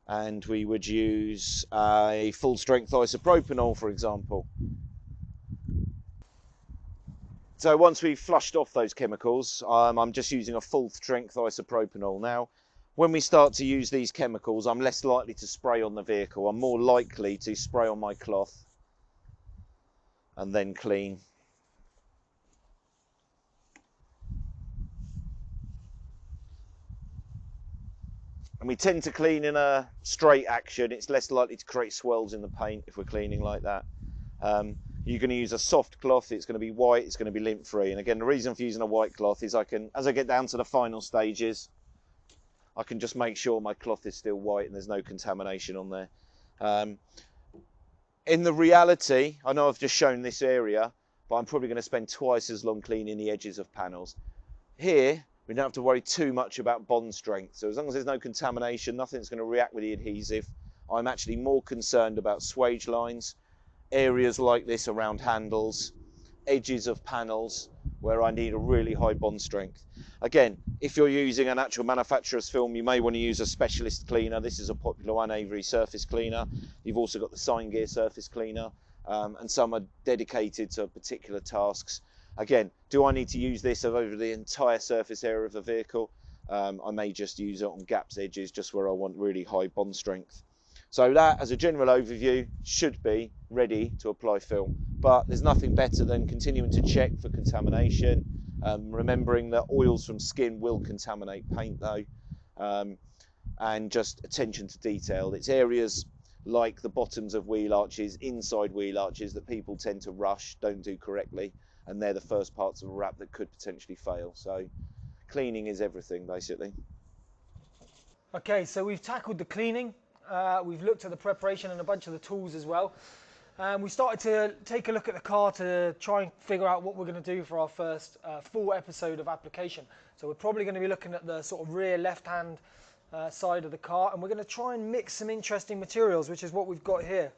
and we would use a full strength isopropanol, for example. So once we've flushed off those chemicals, I'm just using a full strength isopropanol. Now, when we start to use these chemicals, I'm less likely to spray on the vehicle. I'm more likely to spray on my cloth and then clean. And we tend to clean in a straight action. It's less likely to create swirls in the paint if we're cleaning like that. You're going to use a soft cloth. It's going to be white. It's going to be lint free. And again, the reason for using a white cloth is as I get down to the final stages, I can just make sure my cloth is still white and there's no contamination on there. In the reality, I know I've just shown this area, but I'm probably going to spend twice as long cleaning the edges of panels. Here, we don't have to worry too much about bond strength. So as long as there's no contamination, nothing's going to react with the adhesive. I'm actually more concerned about swage lines, areas like this around handles, edges of panels where I need a really high bond strength. Again, if you're using an actual manufacturer's film, you may want to use a specialist cleaner. This is a popular one, Avery Surface Cleaner. You've also got the Sign Gear Surface Cleaner, and some are dedicated to particular tasks. Again, do I need to use this over the entire surface area of the vehicle? I may just use it on gaps, edges, just where I want really high bond strength. So that, as a general overview, should be ready to apply film. But there's nothing better than continuing to check for contamination, remembering that oils from skin will contaminate paint though, and just attention to detail. It's areas like the bottoms of wheel arches, inside wheel arches, that people tend to rush, don't do correctly, and they're the first parts of a wrap that could potentially fail. So cleaning is everything, basically. Okay, so we've tackled the cleaning. We've looked at the preparation and a bunch of the tools as well. We started to take a look at the car to try and figure out what we're going to do for our first full episode of application. So we're probably going to be looking at the sort of rear left-hand side of the car, and we're going to try and mix some interesting materials, which is what we've got here.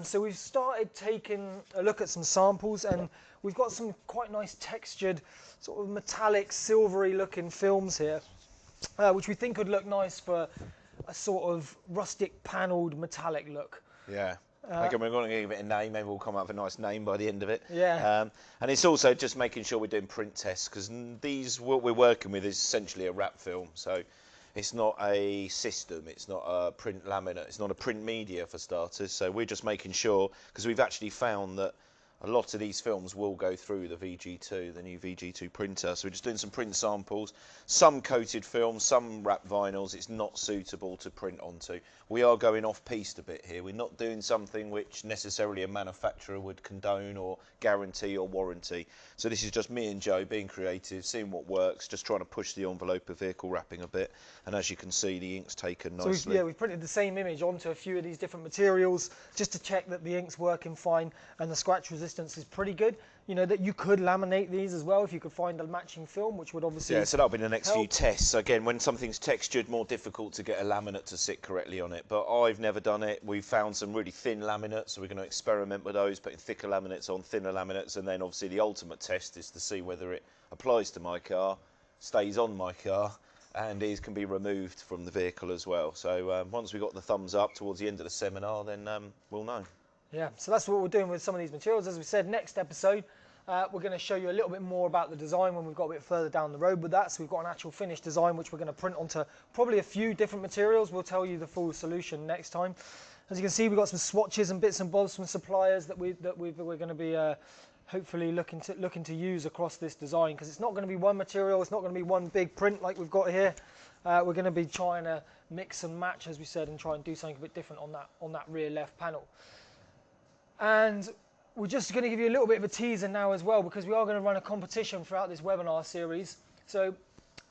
So we've started taking a look at some samples, and we've got some quite nice textured, sort of metallic, silvery looking films here, which we think would look nice for a sort of rustic panelled metallic look. Yeah. Again, we're going to give it a name. Maybe we'll come up with a nice name by the end of it. Yeah. And it's also just making sure we're doing print tests, because what we're working with is essentially a wrap film. So it's not a system. It's not a print laminate. It's not a print media for starters. So we're just making sure, because we've actually found that a lot of these films will go through the VG2, the new VG2 printer. So we're just doing some print samples, some coated films, some wrap vinyls. It's not suitable to print onto. We are going off-piste a bit here. We're not doing something which necessarily a manufacturer would condone or guarantee or warranty. So this is just me and Joe being creative, seeing what works, just trying to push the envelope of vehicle wrapping a bit. And as you can see, the ink's taken nicely. So we've printed the same image onto a few of these different materials just to check that the ink's working fine and the scratch resistance is pretty good. You know, that you could laminate these as well if you could find a matching film, which would obviously so that'll be the next help. few tests. Again, when something's textured, more difficult to get a laminate to sit correctly on it. But I've never done it. We've found some really thin laminates, so we're going to experiment with those, putting thicker laminates on thinner laminates, and then obviously the ultimate test is to see whether it applies to my car, stays on my car, and can be removed from the vehicle as well. So once we've got the thumbs up towards the end of the seminar, then we'll know. Yeah, so that's what we're doing with some of these materials. As we said, next episode, we're going to show you a little bit more about the design when we've got a bit further down the road with that. So we've got an actual finished design, which we're going to print onto probably a few different materials. We'll tell you the full solution next time. As you can see, we've got some swatches and bits and bobs from suppliers that we're going to be hopefully looking to use across this design, because it's not going to be one material. It's not going to be one big print like we've got here. We're going to be trying to mix and match, as we said, and try and do something a bit different on that rear left panel. And we're just going to give you a little bit of a teaser now as well, because we are going to run a competition throughout this webinar series. So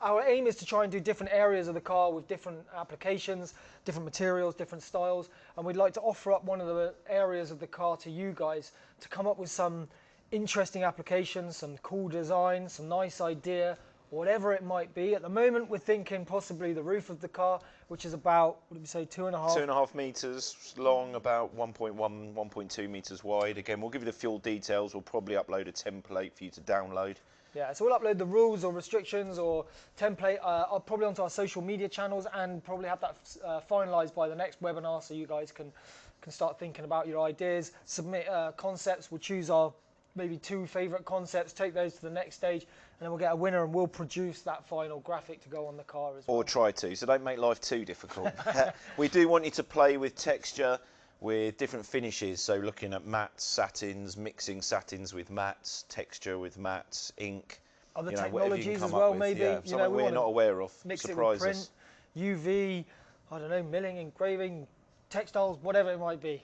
our aim is to try and do different areas of the car with different applications, different materials, different styles, and we'd like to offer up one of the areas of the car to you guys to come up with some interesting applications, some cool designs, some nice idea, whatever it might be. At the moment, we're thinking possibly the roof of the car, which is about, what did we say, 2.5 metres long, about 1.1, 1.2 metres wide. Again, we'll give you the full details. We'll probably upload a template for you to download. Yeah, so we'll upload the rules or restrictions or template probably onto our social media channels, and probably have that finalised by the next webinar, so you guys can start thinking about your ideas, submit concepts. We'll choose our maybe 2 favourite concepts, take those to the next stage, and then we'll get a winner, and we'll produce that final graphic to go on the car as well. Or try to, so don't make life too difficult. We do want you to play with texture, with different finishes, so looking at mattes, satins, mixing satins with mattes, texture with mattes, ink. Other technologies as well, maybe. Yeah, something we're not aware of. Mix Surprise it with print. us. UV, I don't know, milling, engraving, textiles, whatever it might be.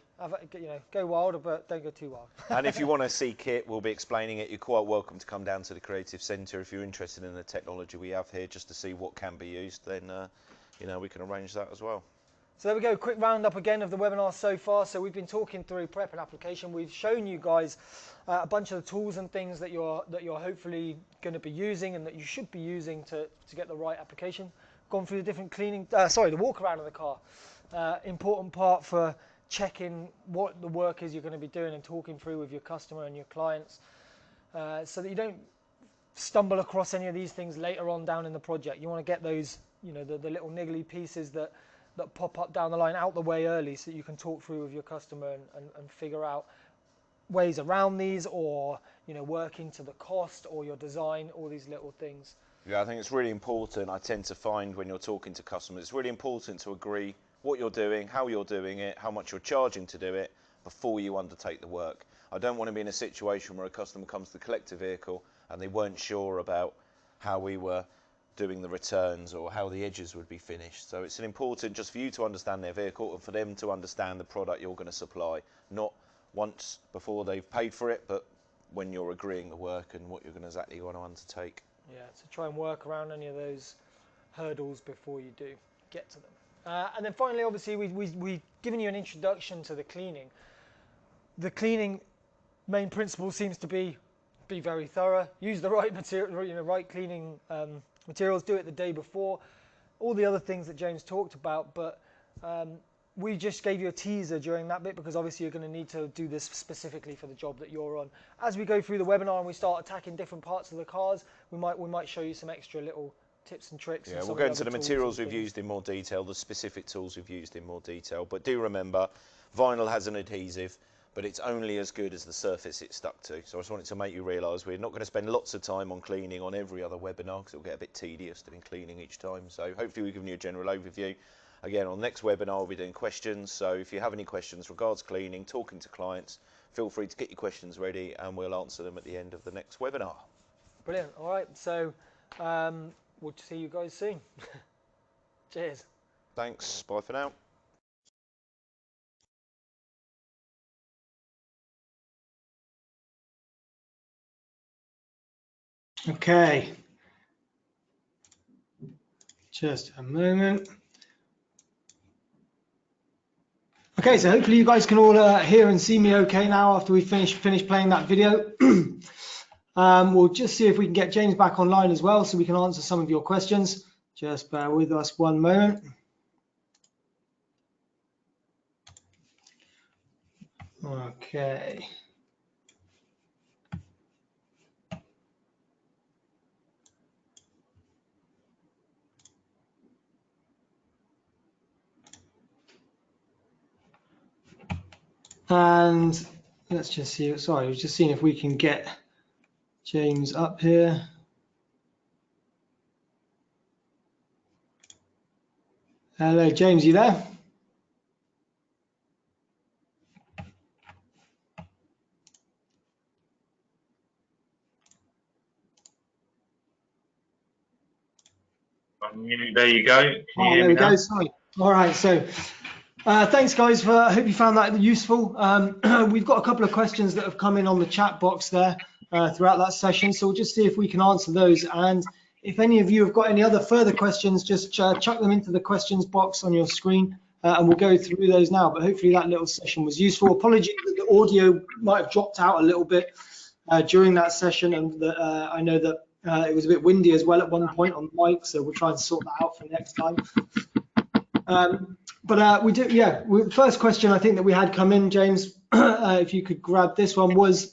Go wild, but don't go too wild. And if you want to see kit, we'll be explaining it. You're quite welcome to come down to the Creative Centre if you're interested in the technology we have here, just to see what can be used. Then, we can arrange that as well. So there we go, quick roundup again of the webinar so far. So we've been talking through prep and application. We've shown you guys a bunch of the tools and things that you're hopefully going to be using and that you should be using to get the right application. Gone through the different the walk around of the car. Important part for checking what the work is you're going to be doing and talking through with your customer and your clients, so that you don't stumble across any of these things later on down in the project. You want to get those, the little niggly pieces that pop up down the line out the way early, so you can talk through with your customer and figure out ways around these, or work into the cost or your design, all these little things. Yeah, I think it's really important. I tend to find when you're talking to customers, it's really important to agree what you're doing, how you're doing it, how much you're charging to do it before you undertake the work. I don't want to be in a situation where a customer comes to collect a vehicle and they weren't sure about how we were doing the returns or how the edges would be finished. So it's important just for you to understand their vehicle and for them to understand the product you're going to supply, not once before they've paid for it, but when you're agreeing the work and what you're going to exactly want to undertake. Yeah, so try and work around any of those hurdles before you do get to them. And then finally, obviously, we've given you an introduction to the cleaning. The cleaning main principle seems to be very thorough. Use the right material, right cleaning materials. Do it the day before. All the other things that James talked about, but we just gave you a teaser during that bit because obviously you're going to need to do this specifically for the job that you're on. As we go through the webinar and we start attacking different parts of the cars, we might show you some extra little tips and tricks. Yeah, we'll go into the materials we've used in more detail, the specific tools we've used in more detail. But do remember, vinyl has an adhesive, but it's only as good as the surface it's stuck to. So I just wanted to make you realise we're not going to spend lots of time on cleaning on every other webinar because it'll get a bit tedious doing cleaning each time. So hopefully we've given you a general overview. Again, on the next webinar, we'll be doing questions. So if you have any questions regards cleaning, talking to clients, feel free to get your questions ready and we'll answer them at the end of the next webinar. Brilliant. All right. So we'll see you guys soon. Cheers. Thanks. Bye for now. Okay. Just a moment. Okay, so hopefully you guys can all hear and see me okay now after we finish playing that video. We'll just see if we can get James back online as well so we can answer some of your questions. Just bear with us one moment. Okay. And let's just see, sorry, I was just seeing if we can get James up here. Hello, James, you there? There you go. There we go. Sorry. All right. So thanks, guys. I hope you found that useful. We've got a couple of questions that have come in on the chat box there throughout that session. So we'll just see if we can answer those. And if any of you have got any other further questions, just chuck them into the questions box on your screen and we'll go through those now. But hopefully that little session was useful. Apologies that the audio might have dropped out a little bit during that session. And I know that it was a bit windy as well at one point on the mic, so we'll try and sort that out for next time. But we do, yeah. First question I think that we had come in, James, if you could grab this one, was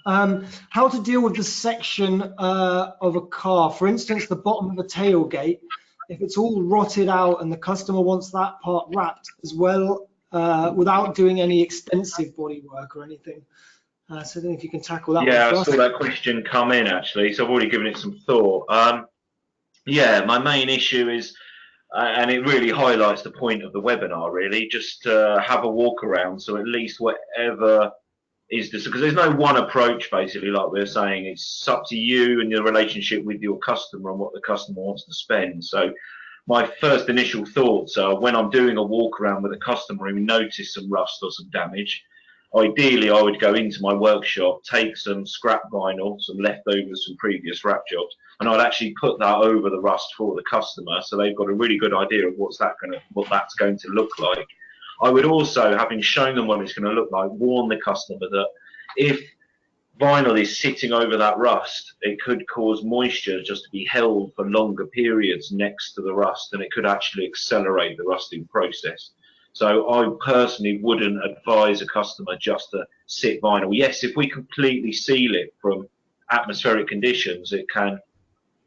how to deal with the section of a car, for instance, the bottom of the tailgate, if it's all rotted out and the customer wants that part wrapped as well without doing any extensive body work or anything. So I don't know if you can tackle that. Yeah, one I saw that question come in actually, so I've already given it some thought. Yeah, my main issue is, and it really highlights the point of the webinar really, just have a walk around, so at least whatever is this, because there's no one approach basically, like we were saying, it's up to you and your relationship with your customer and what the customer wants to spend. So my first initial thoughts are, when I'm doing a walk around with a customer who noticed some rust or some damage, ideally I would go into my workshop, take some scrap vinyl, some leftovers from previous wrap jobs, and I'd actually put that over the rust for the customer, so they've got a really good idea of what that's going to look like. I would also, having shown them what it's going to look like, warn the customer that if vinyl is sitting over that rust, it could cause moisture just to be held for longer periods next to the rust, and it could actually accelerate the rusting process. So I personally wouldn't advise a customer just to sit vinyl. Yes, if we completely seal it from atmospheric conditions, it can,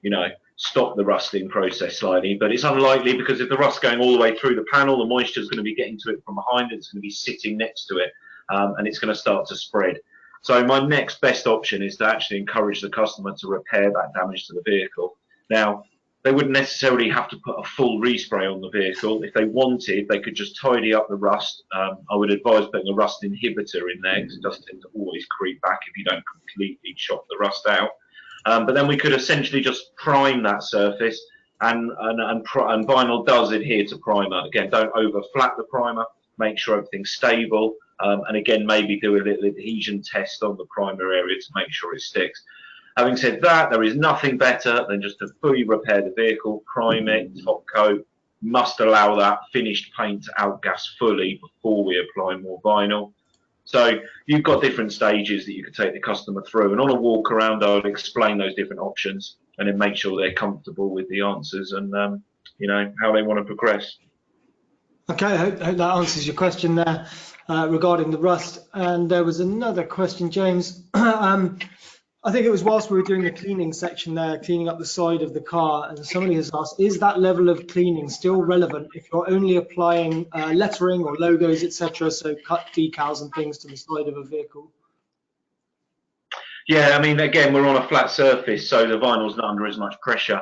you know, stop the rusting process slightly, but it's unlikely, because if the rust's going all the way through the panel, the moisture is going to be getting to it from behind it, it's going to be sitting next to it, and it's going to start to spread. So my next best option is to actually encourage the customer to repair that damage to the vehicle. Now, they wouldn't necessarily have to put a full respray on the vehicle. If they wanted, they could just tidy up the rust. I would advise putting a rust inhibitor in there, because it does tend to always creep back if you don't completely chop the rust out. But then we could essentially just prime that surface, and vinyl does adhere to primer. Again, don't over flat the primer, make sure everything's stable. And again, maybe do a little adhesion test on the primer area to make sure it sticks. Having said that, there is nothing better than just to fully repair the vehicle, prime it, top coat, must allow that finished paint to outgas fully before we apply more vinyl. So you've got different stages that you could take the customer through, and on a walk around I would explain those different options and then make sure they're comfortable with the answers and you know, how they want to progress. Okay, I hope that answers your question there regarding the rust. And there was another question, James. I think it was whilst we were doing the cleaning section there, cleaning up the side of the car, and somebody has asked, is that level of cleaning still relevant if you're only applying lettering or logos, etc., so cut decals and things to the side of a vehicle? Yeah, I mean, again, we're on a flat surface, so the vinyl's not under as much pressure.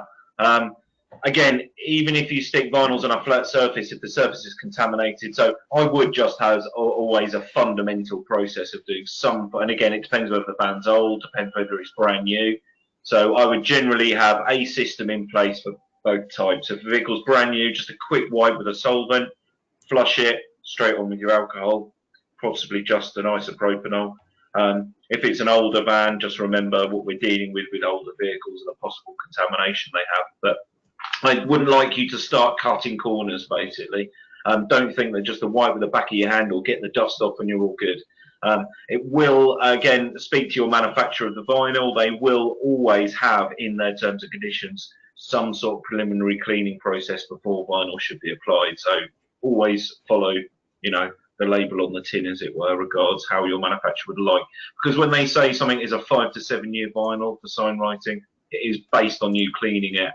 Again, even if you stick vinyls on a flat surface, if the surface is contaminated, so I would just have always a fundamental process of doing some, and again, it depends whether the van's old, depends whether it's brand new. So I would generally have a system in place for both types. If the vehicle's brand new, just a quick wipe with a solvent, flush it, straight on with your alcohol, possibly just an isopropanol. If it's an older van, just remember what we're dealing with older vehicles and the possible contamination they have. But I wouldn't like you to start cutting corners, basically. Don't think that just a wipe with the back of your hand will get the dust off and you're all good. It will, again, speak to your manufacturer of the vinyl. They will always have in their terms and conditions some sort of preliminary cleaning process before vinyl should be applied. So always follow, you know, the label on the tin, as it were, regards how your manufacturer would like. Because when they say something is a 5 to 7 year vinyl for sign writing, it is based on you cleaning it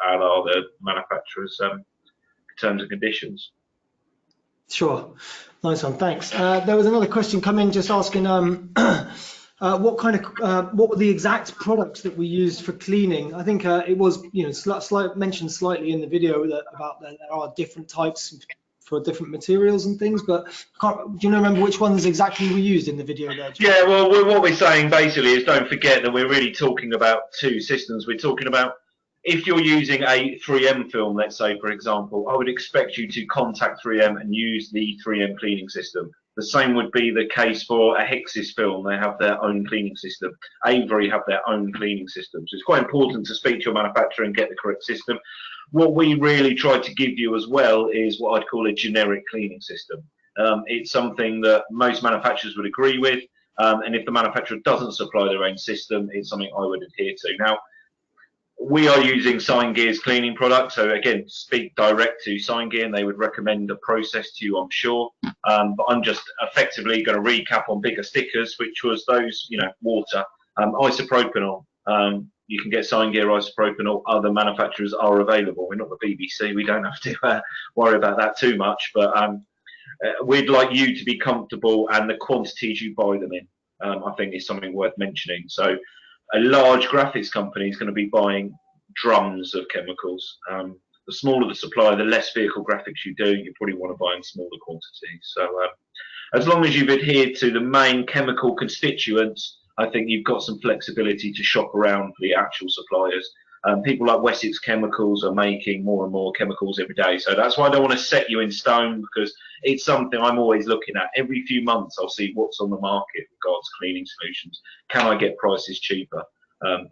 out of the manufacturer's terms and conditions. Sure, nice one, thanks. There was another question come in just asking what were the exact products that we used for cleaning. I think it was, you know, mentioned slightly in the video that there are different types for different materials and things, but do you remember which ones exactly we used in the video there? Yeah, well, what we're saying basically is, don't forget that we're really talking about two systems. We're talking about, if you're using a 3M film, let's say, for example, I would expect you to contact 3M and use the 3M cleaning system. The same would be the case for a Hexis film. They have their own cleaning system. Avery have their own cleaning system. So it's quite important to speak to your manufacturer and get the correct system. What we really try to give you as well is what I'd call a generic cleaning system. It's something that most manufacturers would agree with. And if the manufacturer doesn't supply their own system, it's something I would adhere to. Now, we are using Signgear's cleaning product, so again, speak direct to Signgear and they would recommend a process to you, I'm sure. But I'm just effectively going to recap on bigger stickers, which was those, you know, water, isopropanol. You can get Signgear isopropanol. Other manufacturers are available. We're not the BBC. We don't have to worry about that too much. But we'd like you to be comfortable, and the quantities you buy them in, I think, is something worth mentioning. So a large graphics company is going to be buying drums of chemicals. The smaller the supplier, the less vehicle graphics you do. You probably want to buy in smaller quantities. So as long as you've adhered to the main chemical constituents, I think you've got some flexibility to shop around for the actual suppliers. People like Wessex Chemicals are making more and more chemicals every day. So that's why I don't want to set you in stone, because it's something I'm always looking at. Every few months I'll see what's on the market with regards to cleaning solutions. Can I get prices cheaper?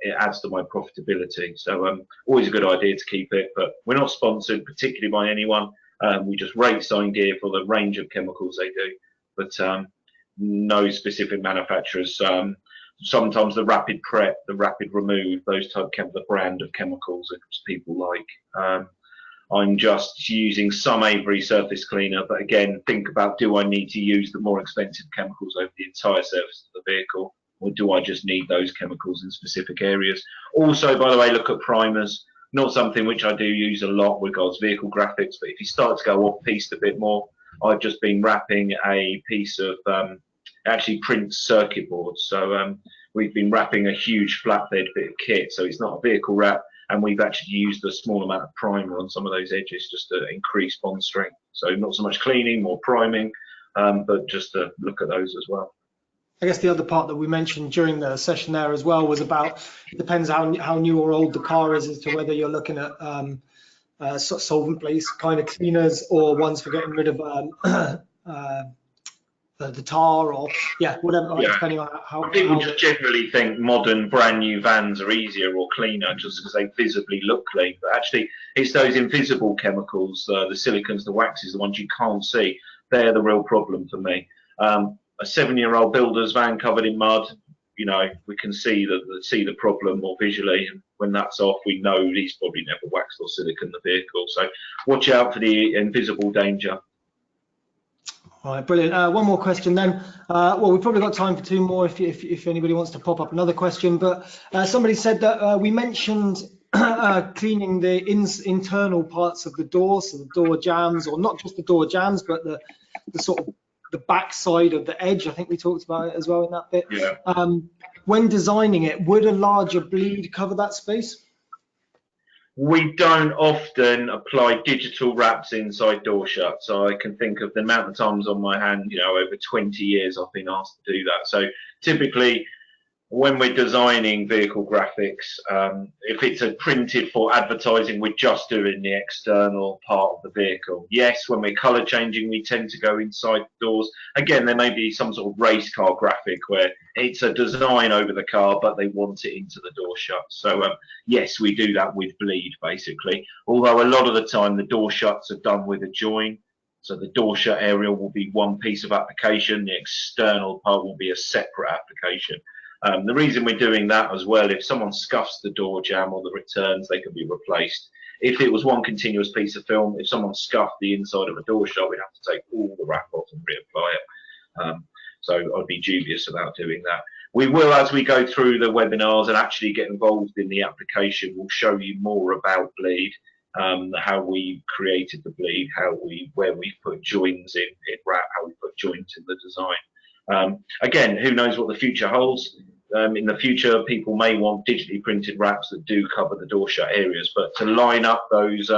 It adds to my profitability. So always a good idea to keep it, but we're not sponsored particularly by anyone. We just rate Sign Gear for the range of chemicals they do, but no specific manufacturers. Sometimes the rapid prep, the rapid remove, those type of the brand of chemicals that people like. I'm just using some Avery surface cleaner, but again, think about, do I need to use the more expensive chemicals over the entire surface of the vehicle, or do I just need those chemicals in specific areas? Also, by the way, look at primers. Not something which I do use a lot with regards to vehicle graphics, but if you start to go off-piste a bit more, I've just been wrapping a piece of actually prints circuit boards. So we've been wrapping a huge flatbed bit of kit, so it's not a vehicle wrap, and we've actually used a small amount of primer on some of those edges just to increase bond strength. So not so much cleaning, more priming, but just to look at those as well. I guess the other part that we mentioned during the session there as well was about, it depends how new or old the car is as to whether you're looking at solvent-based kind of cleaners or ones for getting rid of the tar, or whatever, like, depending on how people just generally think modern brand new vans are easier or cleaner just because they visibly look clean, but actually it's those invisible chemicals, the silicons, the waxes, the ones you can't see, they're the real problem for me. A 7-year-old builder's van covered in mud, you know, we can see the problem more visually, and when that's off, we know he's probably never waxed or silicon the vehicle. So watch out for the invisible danger. All right, brilliant. One more question then. Well, we've probably got time for 2 more if anybody wants to pop up another question. But somebody said that we mentioned cleaning the internal parts of the door, so the door jambs, or not just the door jambs, but the sort of the back side of the edge. I think we talked about it as well in that bit. Yeah. When designing it, would a larger bleed cover that space? We don't often apply digital wraps inside door shuts. So I can think of the amount of times on my hand, you know, over 20 years I've been asked to do that. So typically when we're designing vehicle graphics, if it's a printed for advertising, we're just doing the external part of the vehicle. Yes, when we're color changing, we tend to go inside the doors. Again, there may be some sort of race car graphic where it's a design over the car, but they want it into the door shuts. So yes, we do that with bleed, basically. Although a lot of the time the door shuts are done with a join. So the door shut area will be one piece of application. The external part will be a separate application. The reason we're doing that as well, if someone scuffs the door jamb or the returns, they can be replaced. If it was one continuous piece of film, if someone scuffed the inside of a door shut, we'd have to take all the wrap off and reapply it. So I'd be dubious about doing that. We will, as we go through the webinars and actually get involved in the application, we'll show you more about bleed, how we created the bleed, where we put joins in wrap, how we put joints in the design. Again, who knows what the future holds? In the future, people may want digitally printed wraps that do cover the door shut areas, but to line up those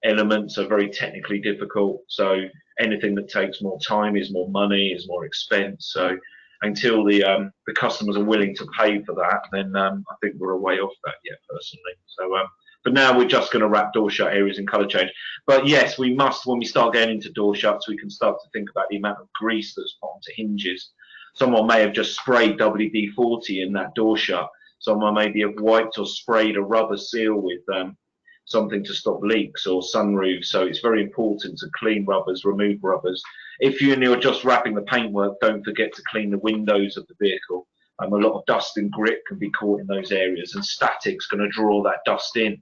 elements are very technically difficult. So anything that takes more time is more money, is more expense. So until the customers are willing to pay for that, then I think we're a way off that yet, personally. So but now we're just going to wrap door shut areas in color change. But yes, we must, when we start getting into door shuts, we can start to think about the amount of grease that's put onto hinges. Someone may have just sprayed WD-40 in that door shut. Someone maybe have wiped or sprayed a rubber seal with something to stop leaks or sunroofs. So it's very important to clean rubbers, remove rubbers. If you're just wrapping the paintwork, don't forget to clean the windows of the vehicle. A lot of dust and grit can be caught in those areas, and static's going to draw that dust in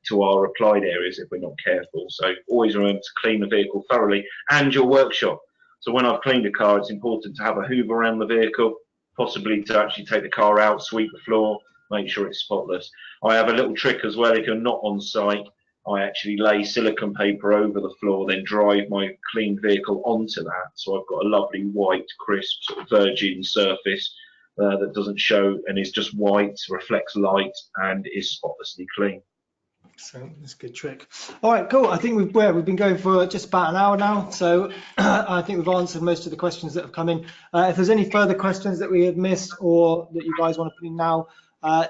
to our applied areas if we're not careful. So always remember to clean the vehicle thoroughly, and your workshop. So when I've cleaned a car, it's important to have a hoover around the vehicle, possibly to actually take the car out, sweep the floor, make sure it's spotless. I have a little trick as well. If you're not on site, I actually lay silicone paper over the floor, then drive my cleaned vehicle onto that. So I've got a lovely white, crisp, sort of virgin surface that doesn't show and is just white, reflects light, and is spotlessly clean. So that's a good trick. All right, cool. I think we've been going for just about an hour now, so I think we've answered most of the questions that have come in. If there's any further questions that we have missed or that you guys want to put in now,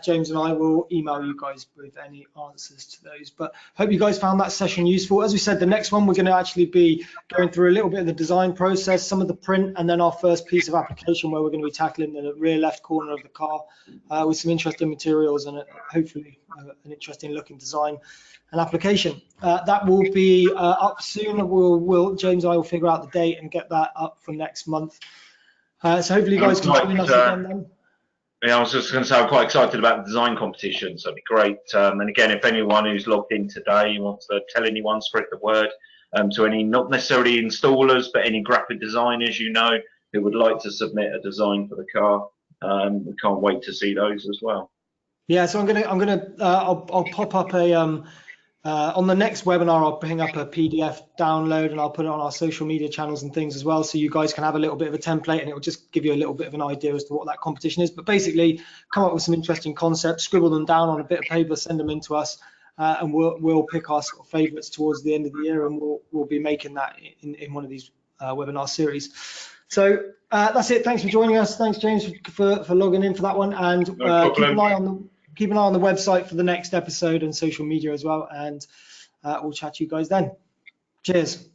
James and I will email you guys with any answers to those. But hope you guys found that session useful. As we said, the next one we're going to actually be going through a little bit of the design process, some of the print, and then our first piece of application where we're going to be tackling the rear left corner of the car with some interesting materials and hopefully an interesting looking design and application. That will be up soon. James and I will figure out the date and get that up for next month. So hopefully you guys can join us again then. Yeah, I was just going to say I'm quite excited about the design competition, so it'd be great. And again, if anyone who's logged in today wants to tell anyone, spread the word to any, not necessarily installers, but any graphic designers you know who would like to submit a design for the car. We can't wait to see those as well. Yeah, so I'll pop up a on the next webinar, I'll bring up a PDF download and I'll put it on our social media channels and things as well, so you guys can have a little bit of a template and it will just give you a little bit of an idea as to what that competition is. But basically, come up with some interesting concepts, scribble them down on a bit of paper, send them in to us, and we'll pick our sort of favourites towards the end of the year, and we'll be making that in one of these webinar series. So that's it. Thanks for joining us. Thanks, James, for logging in for that one, and keep an eye on the website for the next episode and social media as well, and we'll chat to you guys then. Cheers.